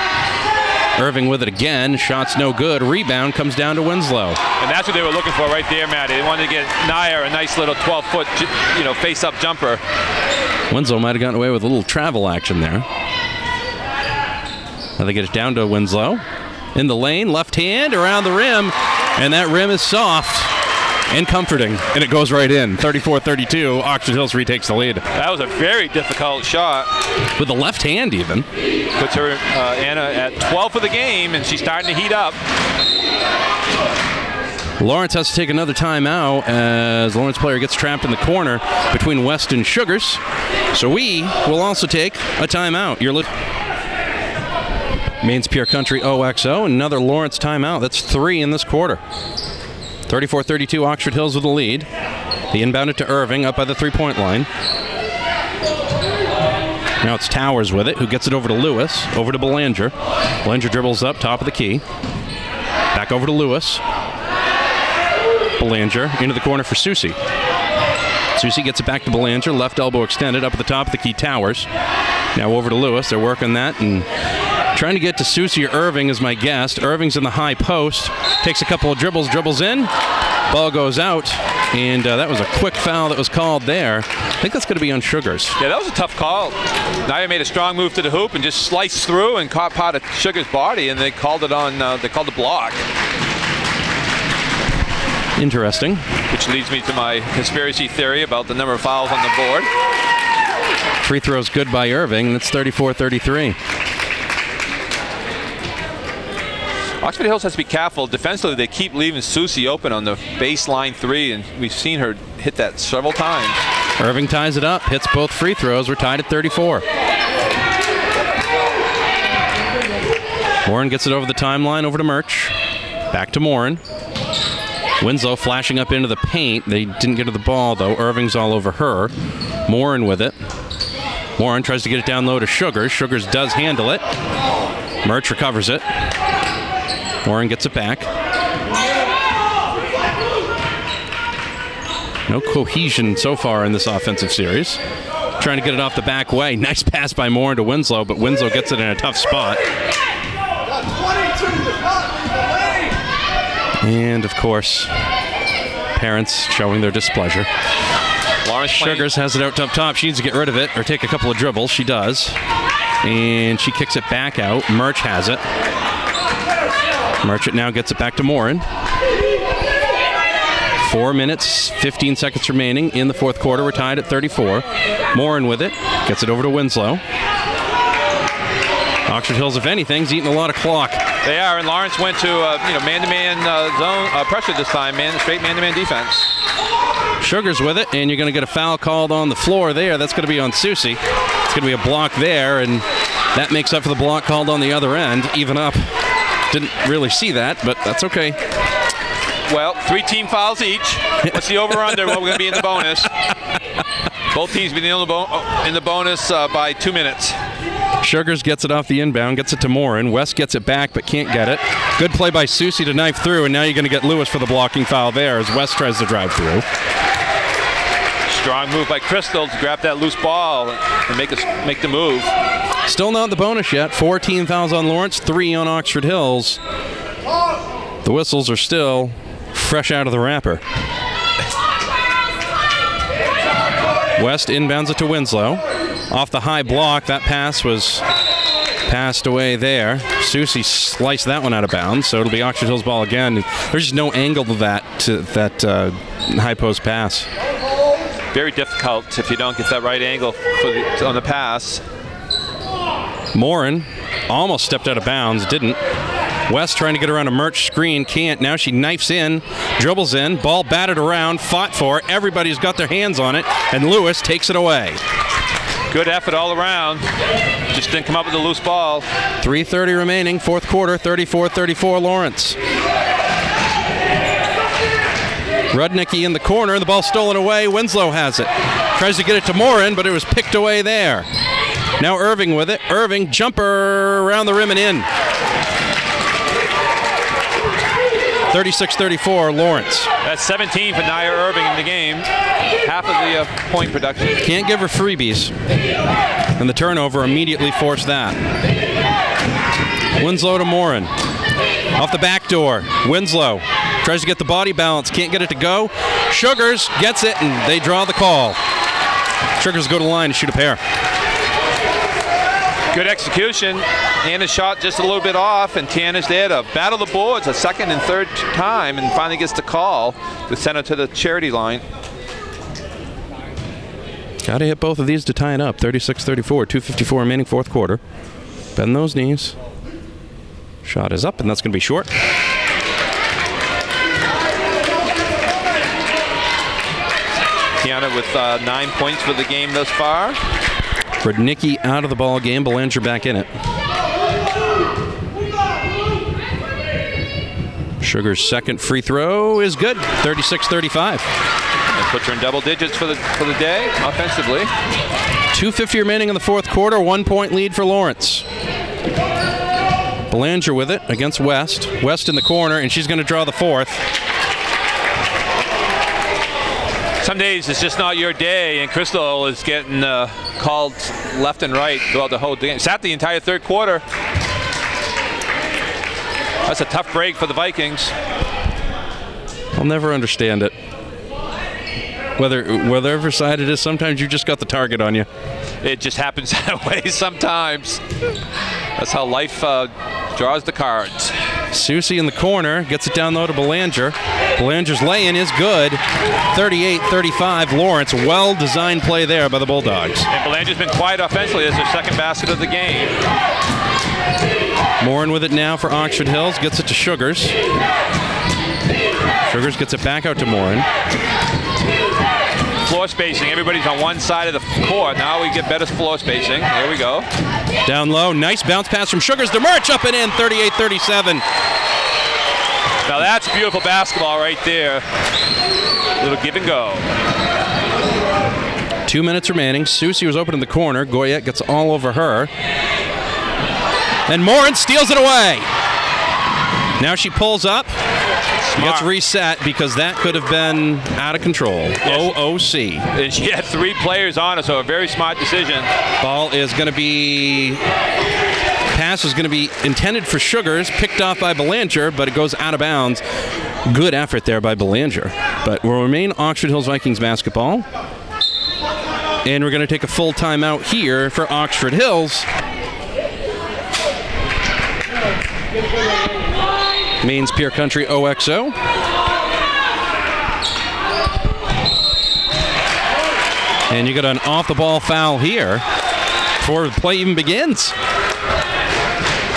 Irving with it again. Shot's no good. Rebound comes down to Winslow. And that's what they were looking for right there, Mattie. They wanted to get Nair a nice little 12-foot, face-up jumper. Winslow might have gotten away with a little travel action there. Now they get it down to Winslow. In the lane, left hand, around the rim. And that rim is soft and comforting. And it goes right in. 34-32. Oxford Hills retakes the lead. That was a very difficult shot. With the left hand, even. Puts her, Anna, at 12 for the game, and she's starting to heat up. Lawrence has to take another timeout as Lawrence player gets trapped in the corner between West and Sugars. So we will also take a timeout. You're Maine's Pure Country OXO, another Lawrence timeout. That's 3 in this quarter. 34-32, Oxford Hills with the lead. They inbound it to Irving up by the 3-point line. Now it's Towers with it, who gets it over to Lewis, over to Belanger. Belanger dribbles up, top of the key. Back over to Lewis. Belanger into the corner for Susie. Susie gets it back to Belanger, left elbow extended up at the top of the key, Towers. Now over to Lewis. They're working that and trying to get to Susie or Irving is my guess. Irving's in the high post. Takes a couple of dribbles in. Ball goes out. And that was a quick foul that was called there. I think that's going to be on Sugars. Yeah, that was a tough call. Nair made a strong move to the hoop and just sliced through and caught part of Sugars' body, and they called it on. They called the block. Interesting. Which leads me to my conspiracy theory about the number of fouls on the board. Free throw's good by Irving. That's 34-33. Oxford Hills has to be careful. Defensively, they keep leaving Susie open on the baseline 3, and we've seen her hit that several times. Irving ties it up, hits both free throws. We're tied at 34. Morin gets it over the timeline, over to Murch. Back to Morin. Winslow flashing up into the paint. They didn't get to the ball, though. Irving's all over her. Morin with it. Morin tries to get it down low to Sugars. Sugars does handle it. Murch recovers it. Morin gets it back. No cohesion so far in this offensive series. Trying to get it off the back way. Nice pass by Morin to Winslow, but Winslow gets it in a tough spot. And, of course, parents showing their displeasure. Sugars has it out top. She needs to get rid of it or take a couple of dribbles. She does. And she kicks it back out. Murch has it. Merchant now gets it back to Morin. 4 minutes, 15 seconds remaining in the fourth quarter. We're tied at 34. Morin with it. Gets it over to Winslow. Oxford Hills, if anything, is eating a lot of clock. They are, and Lawrence went to man-to-man zone pressure this time, straight man-to-man defense. Sugars with it, and you're going to get a foul called on the floor there. That's going to be on Susie. It's going to be a block there, and that makes up for the block called on the other end. Even up. Didn't really see that, but that's okay. Well, 3 team fouls each. What's the over-under? Well, we're going to be in the bonus. Both teams be in the bonus by 2 minutes. Sugars gets it off the inbound, gets it to Morin. West gets it back, but can't get it. Good play by Susie to knife through, and now you're going to get Lewis for the blocking foul there as West tries to drive through. Strong move by Crystal to grab that loose ball and make the move. Still not in the bonus yet. 14 fouls on Lawrence, 3 on Oxford Hills. The whistles are still fresh out of the wrapper. West inbounds it to Winslow. Off the high block, that pass was passed away there. Susie sliced that one out of bounds, so it'll be Oxford Hills' ball again. There's just no angle to that high post pass. Very difficult if you don't get that right angle on the pass. Morin almost stepped out of bounds, didn't. West trying to get around a Merch screen, can't. Now she knifes in, dribbles in, ball batted around, fought for. Everybody's got their hands on it, and Lewis takes it away. Good effort all around. Just didn't come up with a loose ball. 3:30 remaining, fourth quarter, 34-34 Lawrence. Rudnicki in the corner, the ball stolen away. Winslow has it. Tries to get it to Morin, but it was picked away there. Now Irving with it. Irving, jumper around the rim and in. 36-34 Lawrence. That's 17 for Nia Irving in the game. Half of the point production. Can't give her freebies. And the turnover immediately forced that. Winslow to Morin. Off the back door. Winslow tries to get the body balance. Can't get it to go. Sugars gets it, and they draw the call. Sugars go to the line to shoot a pair. Good execution. Anna's shot just a little bit off, and Tiana's there to battle the boards a second and third time, and finally gets the call to send her to the charity line. Got to hit both of these to tie it up. 36-34, 2:54 remaining, fourth quarter. Bend those knees. Shot is up, and that's going to be short. Tiana with 9 points for the game thus far. Rudnicki out of the ball game. Belanger back in it. Sugar's second free throw is good. 36-35. And puts her in double digits for the day offensively. 2:50 remaining in the fourth quarter. 1 point lead for Lawrence. Belanger with it against West. West in the corner, and she's going to draw the fourth. Some days it's just not your day, and Crystal is getting called left and right throughout the whole game. Sat the entire third quarter. That's a tough break for the Vikings. I'll never understand it. Whatever side it is, sometimes you just got the target on you. It just happens that way sometimes. That's how life draws the cards. Susie in the corner, gets it down low to Belanger. Belanger's lay-in is good. 38-35 Lawrence. Well-designed play there by the Bulldogs. And Belanger's been quiet offensively as their second basket of the game. Morin with it now for Oxford Hills. Gets it to Sugars. Sugars gets it back out to Morin. Floor spacing. Everybody's on one side of the court. Now we get better floor spacing. There we go. Down low. Nice bounce pass from Sugars to Merch. Up and in. 38-37. Now that's beautiful basketball right there. Little give and go. 2 minutes remaining. Susie was open in the corner. Goyette gets all over her. And Morin steals it away. Now she pulls up. Gets reset because that could have been out of control. Yes. OOC. And she had 3 players on her, so a very smart decision. Ball is going to be... Pass is going to be intended for Sugars, picked off by Belanger, but it goes out of bounds. Good effort there by Belanger. But will remain Oxford Hills Vikings basketball. And we're going to take a full timeout here for Oxford Hills. Means Pierre Country OXO. And you got an off-the-ball foul here before the play even begins.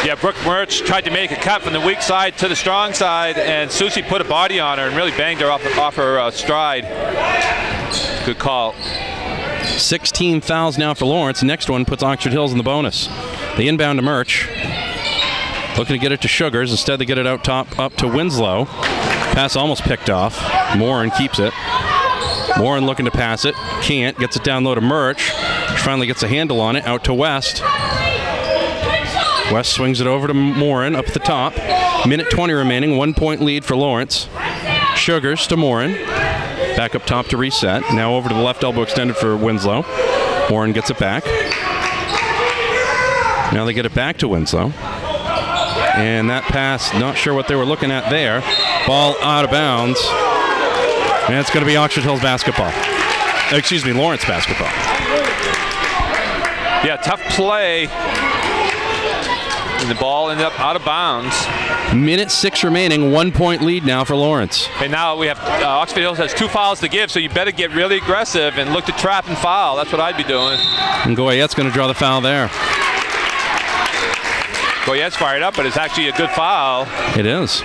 Yeah, Brooke Murch tried to make a cut from the weak side to the strong side, and Susie put a body on her and really banged her off her stride. Good call. 16 fouls now for Lawrence. Next one puts Oxford Hills in the bonus. The inbound to Murch. Looking to get it to Sugars. Instead, they get it out top up to Winslow. Pass almost picked off. Morin keeps it. Morin looking to pass it. Can't. Gets it down low to Murch. She finally gets a handle on it. Out to West. West swings it over to Morin up at the top. Minute 20 remaining. 1 point lead for Lawrence. Sugars to Morin. Back up top to reset. Now over to the left elbow extended for Winslow. Morin gets it back. Now they get it back to Winslow. And that pass, not sure what they were looking at there. Ball out of bounds. And it's going to be Oxford Hills basketball. Excuse me, Lawrence basketball. Yeah, tough play. And the ball ended up out of bounds. Minute 6 remaining, 1 point lead now for Lawrence. And now we have Oxford Hills has 2 fouls to give, so you better get really aggressive and look to trap and foul. That's what I'd be doing. And Goyette's going to draw the foul there. Goyette's fired up, but it's actually a good foul. It is.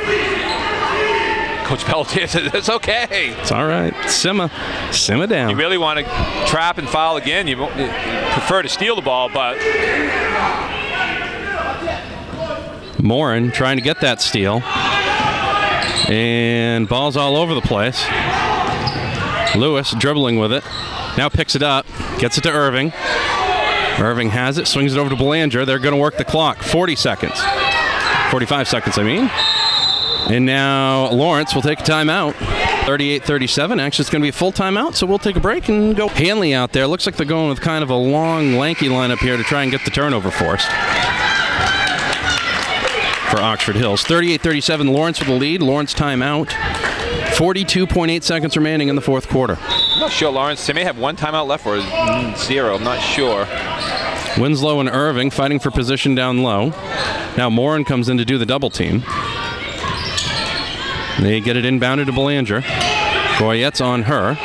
Coach Pelletier said it's okay. It's all right. Simmer down. You really want to trap and foul again. You prefer to steal the ball, but Morin trying to get that steal. And ball's all over the place. Lewis dribbling with it. Now picks it up. Gets it to Irving. Irving has it. Swings it over to Belanger. They're going to work the clock. 40 seconds. 45 seconds, I mean. And now Lawrence will take a timeout. 38-37. Actually, it's going to be a full timeout, so we'll take a break and go. Hanley out there. Looks like they're going with kind of a long, lanky lineup here to try and get the turnover forced for Oxford Hills. 38-37, Lawrence with the lead. Lawrence timeout. 42.8 seconds remaining in the fourth quarter. I'm not sure, Lawrence. They may have 1 timeout left or 0. I'm not sure. Winslow and Irving fighting for position down low. Now Morin comes in to do the double team. They get it inbounded to Belanger. Goyette's on her.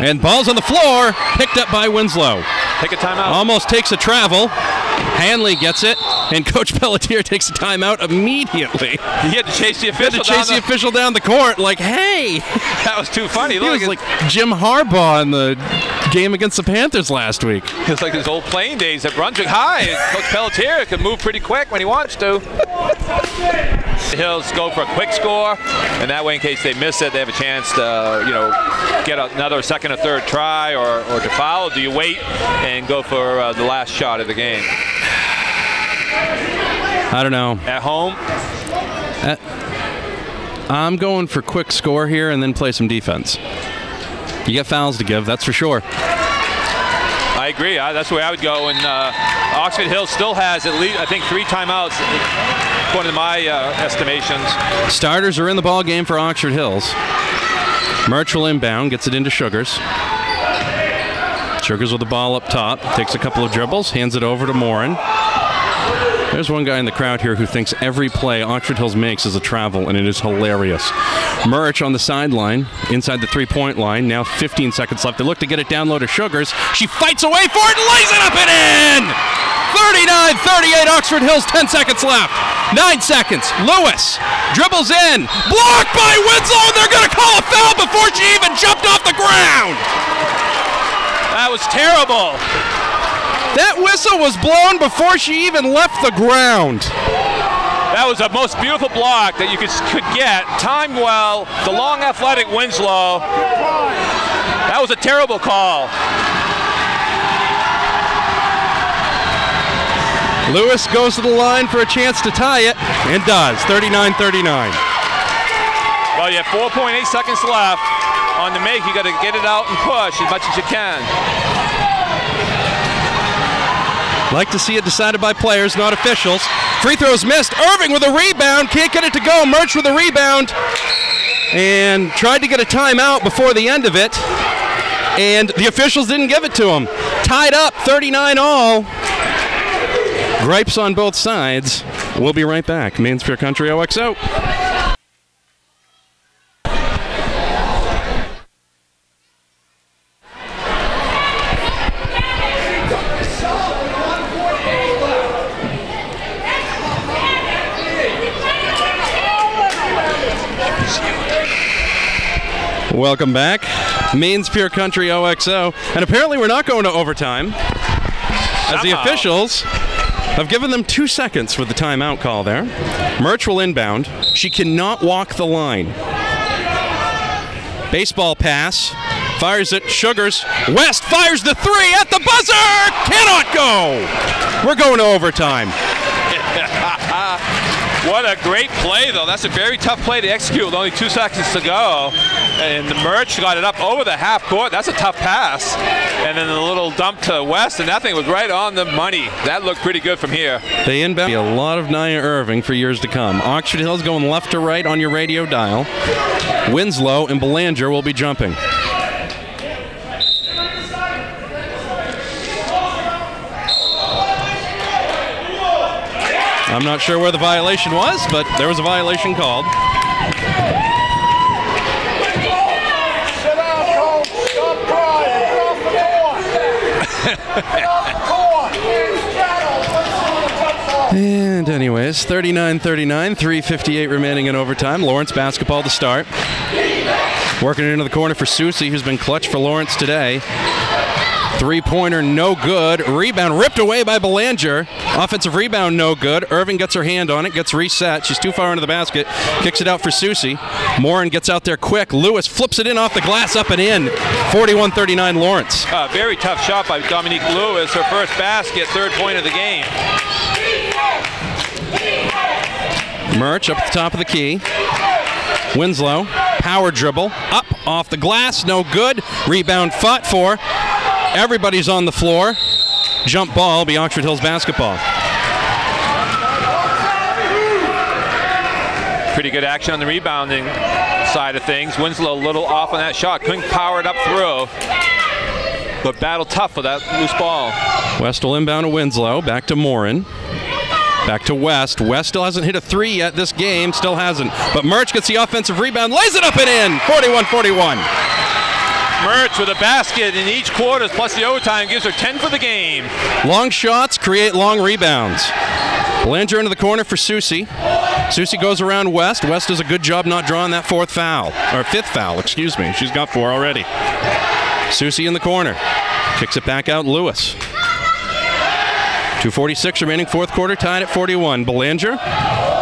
And ball's on the floor. Picked up by Winslow. Take a timeout. Almost takes a travel. Hanley gets it. And Coach Pelletier takes a timeout immediately. He had to chase the official down. He had to chase the official down the court like, hey. That was too funny. He was like Jim Harbaugh in the game against the Panthers last week. It's like his old playing days at Brunswick High. Coach Pelletier can move pretty quick when he wants to. The Hills go for a quick score, and that way, in case they miss it, they have a chance to, get another second or third try or to foul. Do you wait and go for the last shot of the game? I don't know. At home? I'm going for quick score here and then play some defense. You get fouls to give, that's for sure. I agree. That's the way I would go. And Oxford Hills still has at least, I think, 3 timeouts, according to my estimations. Starters are in the ball game for Oxford Hills. Murch will inbound, gets it into Sugars. Sugars with the ball up top, takes a couple of dribbles, hands it over to Morin. There's one guy in the crowd here who thinks every play Oxford Hills makes is a travel, and it is hilarious. Murch on the sideline, inside the three-point line. Now 15 seconds left. They look to get it down low to Sugars. She fights away for it and lays it up and in! 39-38, Oxford Hills, 10 seconds left. 9 seconds. Lewis dribbles in. Blocked by Winslow, and they're going to call a foul before she even jumped off the ground! That was terrible. That whistle was blown before she even left the ground. That was the most beautiful block that you could get. Timed well. The long, athletic Winslow. That was a terrible call. Lewis goes to the line for a chance to tie it, and does. 39-39. Well, you have 4.8 seconds left. On the make, you got to get it out and push as much as you can. Like to see it decided by players, not officials. Free throws missed. Irving with a rebound. Can't get it to go. Murch with a rebound. And tried to get a timeout before the end of it. And the officials didn't give it to him. Tied up, 39 all. Gripes on both sides. We'll be right back. Mainsphere Country OXO. Welcome back. Maine's Pure Country OXO. And apparently we're not going to overtime, as the officials have given them 2 seconds with the timeout call there. Murch will inbound. She cannot walk the line. Baseball pass. Fires it. Sugars. West fires the three at the buzzer. Cannot go. We're going to overtime. What a great play, though. That's a very tough play to execute with only 2 seconds to go. And the Murch got it up over the half court. That's a tough pass. And then the little dump to West, and that thing was right on the money. That looked pretty good from here. They inbound a lot of Nia Irving for years to come. Oxford Hills going left to right on your radio dial. Winslow and Belanger will be jumping. I'm not sure where the violation was, but there was a violation called. And anyways, 39-39, 3:58 remaining in overtime. Lawrence basketball to start. Working it into the corner for Susie, who's been clutch for Lawrence today. Three-pointer, no good. Rebound ripped away by Belanger. Offensive rebound, no good. Irving gets her hand on it, gets reset. She's too far into the basket. Kicks it out for Susie. Morin gets out there quick. Lewis flips it in off the glass, up and in. 41-39 Lawrence. Very tough shot by Dominique Lewis. Her first basket, third point of the game. Murch up at the top of the key. Winslow, power dribble. Up off the glass, no good. Rebound fought for. Everybody's on the floor. Jump ball, be Oxford Hills basketball. Pretty good action on the rebounding side of things. Winslow a little off on that shot. Couldn't power it up through. But battle tough for that loose ball. West will inbound to Winslow. Back to Morin. Back to West. West still hasn't hit a three yet this game. Still hasn't. But Murch gets the offensive rebound. Lays it up and in. 41-41. Murch with a basket in each quarter plus the overtime gives her 10 for the game. Long shots create long rebounds. Belanger into the corner for Susie. Susie goes around West. West does a good job not drawing that fifth foul, excuse me. She's got 4 already. Susie in the corner. Kicks it back out, Lewis. 2:46 remaining, fourth quarter, tied at 41. Belanger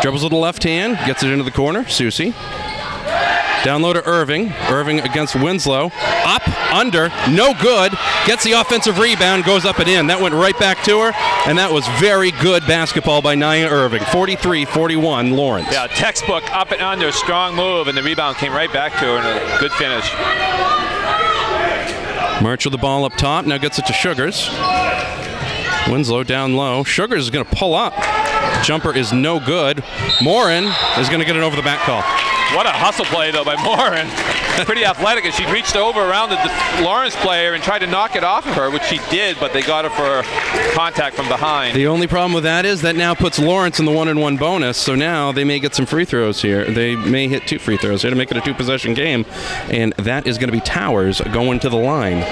dribbles with the left hand, gets it into the corner. Susie. Down low to Irving. Irving against Winslow. Up, under, no good. Gets the offensive rebound, goes up and in. That went right back to her, and that was very good basketball by Nia Irving. 43-41, Lawrence. Yeah, textbook up and under, strong move, and the rebound came right back to her, and a good finish. Murch with the ball up top, now gets it to Sugars. Winslow down low. Sugars is going to pull up. Jumper is no good. Morin is going to get it over the back call. What a hustle play, though, by Morin. Pretty athletic, as she reached over around the Lawrence player and tried to knock it off of her, which she did, but they got her for contact from behind. The only problem with that is that now puts Lawrence in the 1-and-1 bonus, so now they may get some free throws here. They may hit 2 free throws here to make it a 2-possession game, and that is going to be Towers going to the line.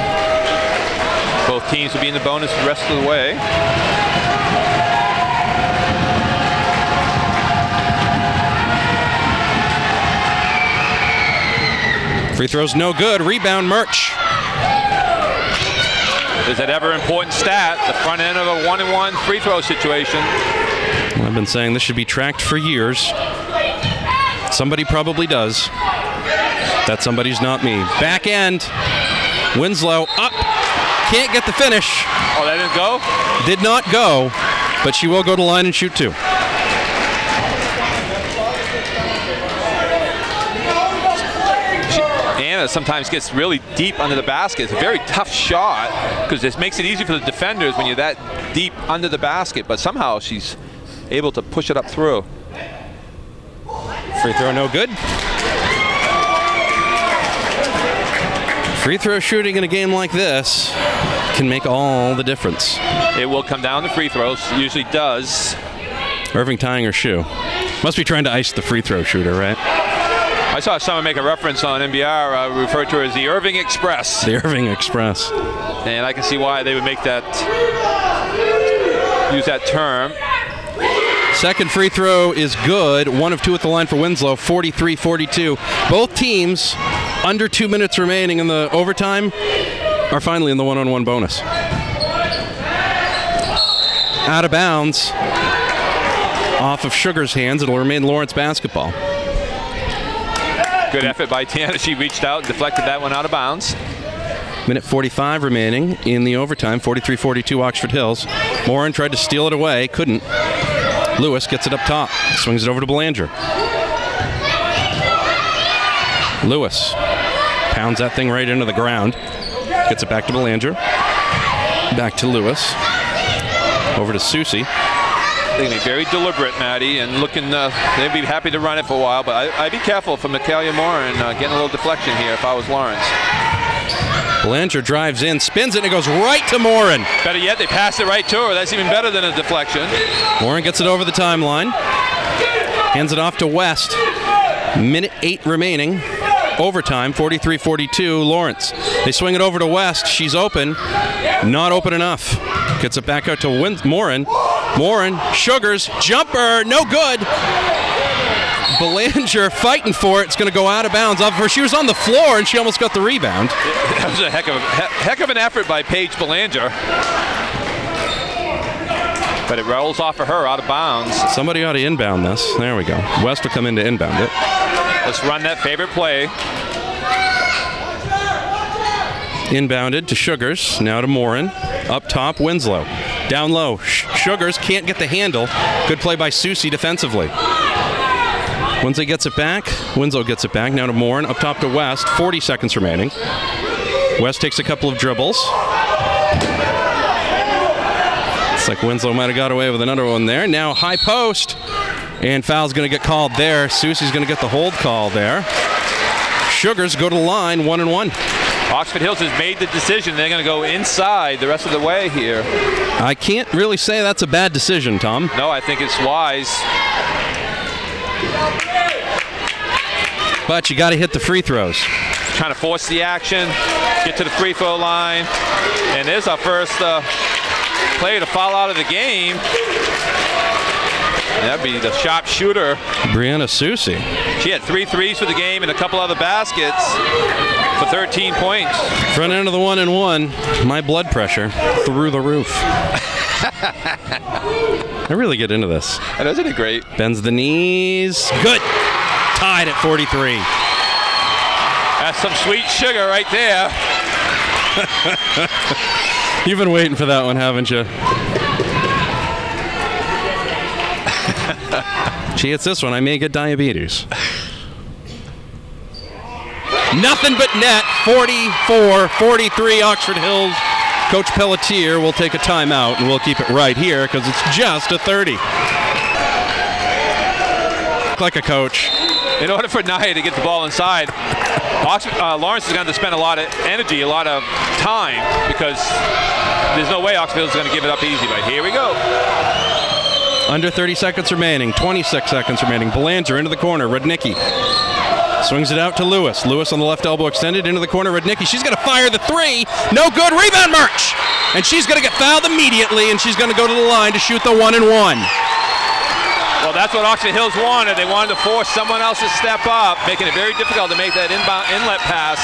Both teams will be in the bonus the rest of the way. Free throws no good. Rebound Murch. Is that ever important stat, the front end of a 1-and-1 free throw situation. Well, I've been saying this should be tracked for years. Somebody probably does. That somebody's not me. Back end. Winslow up. Can't get the finish. Oh, that didn't go? Did not go, but she will go to the line and shoot 2. Anna sometimes gets really deep under the basket. It's a very tough shot because this makes it easy for the defenders when you're that deep under the basket, but somehow she's able to push it up through. Free throw no good. Free throw shooting in a game like this can make all the difference. It will come down to free throws. It usually does. Irving tying her shoe. Must be trying to ice the free throw shooter, right? I saw someone make a reference on NBR, referred to her as the Irving Express. The Irving Express. And I can see why they would make that, use that term. Second free throw is good. 1 of 2 at the line for Winslow, 43-42. Both teams under 2 minutes remaining in the overtime are finally in the one-on-one bonus. Out of bounds. Off of Sugar's hands. It'll remain Lawrence basketball. Good effort by Tiana. She reached out and deflected that one out of bounds. Minute 45 remaining in the overtime. 43-42 Oxford Hills. Morin tried to steal it away. Couldn't. Lewis gets it up top. Swings it over to Belanger. Lewis pounds that thing right into the ground. Gets it back to Belanger. Back to Lewis. Over to Susie. They're going to be very deliberate, Mattie, and looking, they'd be happy to run it for a while, but I'd be careful from Natalia Morin getting a little deflection here if I was Lawrence. Belanger drives in, spins it, and it goes right to Morin. Better yet, they pass it right to her. That's even better than a deflection. Morin gets it over the timeline. Hands it off to West. Minute 8 remaining. Overtime, 43-42, Lawrence. They swing it over to West. She's open. Not open enough. Gets it back out to Morin. Morin, Sugars, jumper, no good. Belanger fighting for it. It's going to go out of bounds off of her. She was on the floor, and she almost got the rebound. That was a heck of an effort by Paige Belanger. But it rolls off of her out of bounds. Somebody ought to inbound this. There we go. West will come in to inbound it. Let's run that favorite play. Inbounded to Sugars. Now to Morin. Up top, Winslow. Down low. Sugars can't get the handle. Good play by Susie defensively. Winslow gets it back. Winslow gets it back. Now to Morin. Up top to West. 40 seconds remaining. West takes a couple of dribbles. It's like Winslow might have got away with another one there. Now high post. And foul's going to get called there. Susie's going to get the hold call there. Sugars go to the line, 1-1. Oxford Hills has made the decision. They're going to go inside the rest of the way here. I can't really say that's a bad decision, Tom. No, I think it's wise. But you got to hit the free throws. Trying to force the action, get to the free throw line. And there's our first player to foul out of the game. That'd be the sharpshooter. Brianna Susie. She had 3 threes for the game and a couple other baskets for 13 points. Front end of the 1-1. My blood pressure through the roof. I really get into this. And isn't it great? Bends the knees. Good. Tied at 43. That's some sweet sugar right there. You've been waiting for that one, haven't you? She hits this one, I may get diabetes. Nothing but net, 44-43 Oxford Hills. Coach Pelletier will take a timeout, and we'll keep it right here because it's just a 30. Like a coach. In order for Nia to get the ball inside, Lawrence is going to spend a lot of energy, a lot of time, because there's no way Oxford Hills is going to give it up easy, but here we go. Under 30 seconds remaining, 26 seconds remaining. Belanger into the corner, Rudnicki. Swings it out to Lewis. Lewis on the left elbow extended into the corner, Rudnicki. She's going to fire the 3. No good, rebound Murch! And she's going to get fouled immediately, and she's going to go to the line to shoot the 1-1. Well, that's what Oxford Hills wanted. They wanted to force someone else to step up, making it very difficult to make that inlet pass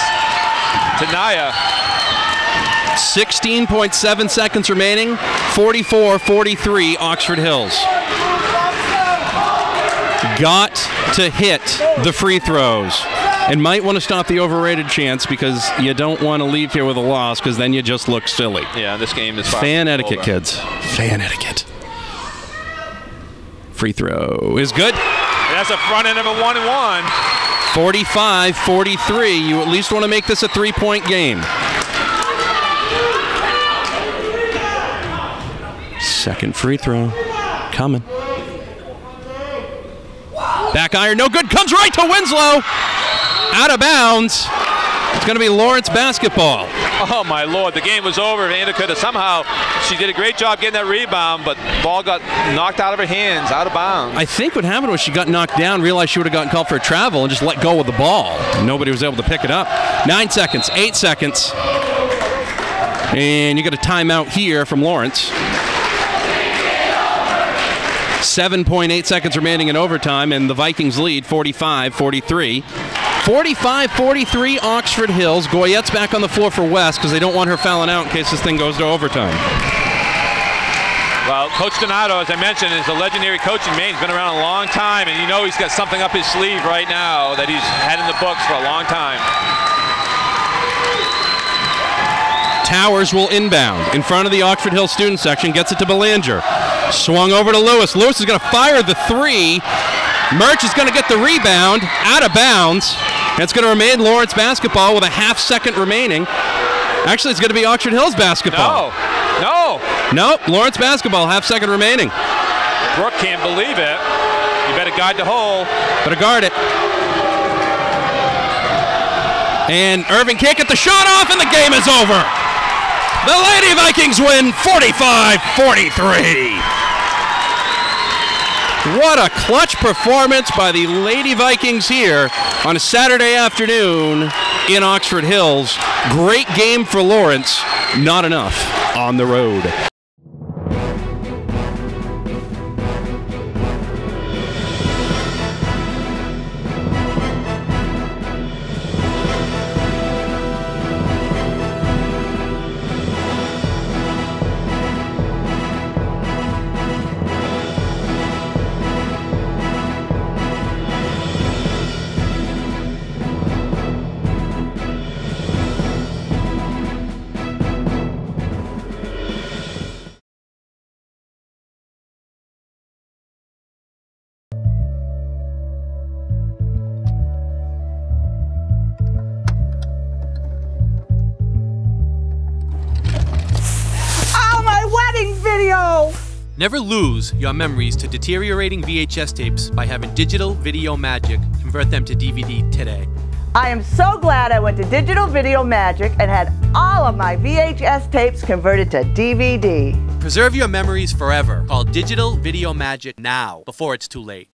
to Nia. 16.7 seconds remaining, 44-43 Oxford Hills. Got to hit the free throws. And might want to stop the overrated chance because you don't want to leave here with a loss because then you just look silly. Yeah, this game is fan etiquette, kids. Fan etiquette. Free throw is good. That's a front end of a 1-1. 45-43. You at least want to make this a 3-point game. Second free throw coming. Back iron, no good. Comes right to Winslow. Out of bounds. It's going to be Lawrence basketball. Oh, my Lord. The game was over. Anna could have somehow, she did a great job getting that rebound, but the ball got knocked out of her hands, out of bounds. I think what happened was she got knocked down, realized she would have gotten called for a travel, and just let go of the ball. Nobody was able to pick it up. 9 seconds, 8 seconds. And you got a timeout here from Lawrence. 7.8 seconds remaining in overtime, and the Vikings lead 45-43. 45-43 Oxford Hills. Goyette's back on the floor for West because they don't want her fouling out in case this thing goes to overtime. Well, Coach Donato, as I mentioned, is a legendary coach in Maine. He's been around a long time, and you know he's got something up his sleeve right now that he's had in the books for a long time. Towers will inbound in front of the Oxford Hill student section, gets it to Belanger. Swung over to Lewis. Lewis is going to fire the three. Murch is going to get the rebound, out of bounds. And it's going to remain Lawrence basketball with a half second remaining. Actually, it's going to be Oxford Hills basketball. Nope, Lawrence basketball, half second remaining. Brooke can't believe it. You better guard the hole. Better guard it. And Irving can't get the shot off, and the game is over. The Lady Vikings win 45-43. What a clutch performance by the Lady Vikings here on a Saturday afternoon in Oxford Hills. Great game for Lawrence, not enough on the road. Never lose your memories to deteriorating VHS tapes by having Digital Video Magic convert them to DVD today. I am so glad I went to Digital Video Magic and had all of my VHS tapes converted to DVD. Preserve your memories forever. Call Digital Video Magic now before it's too late.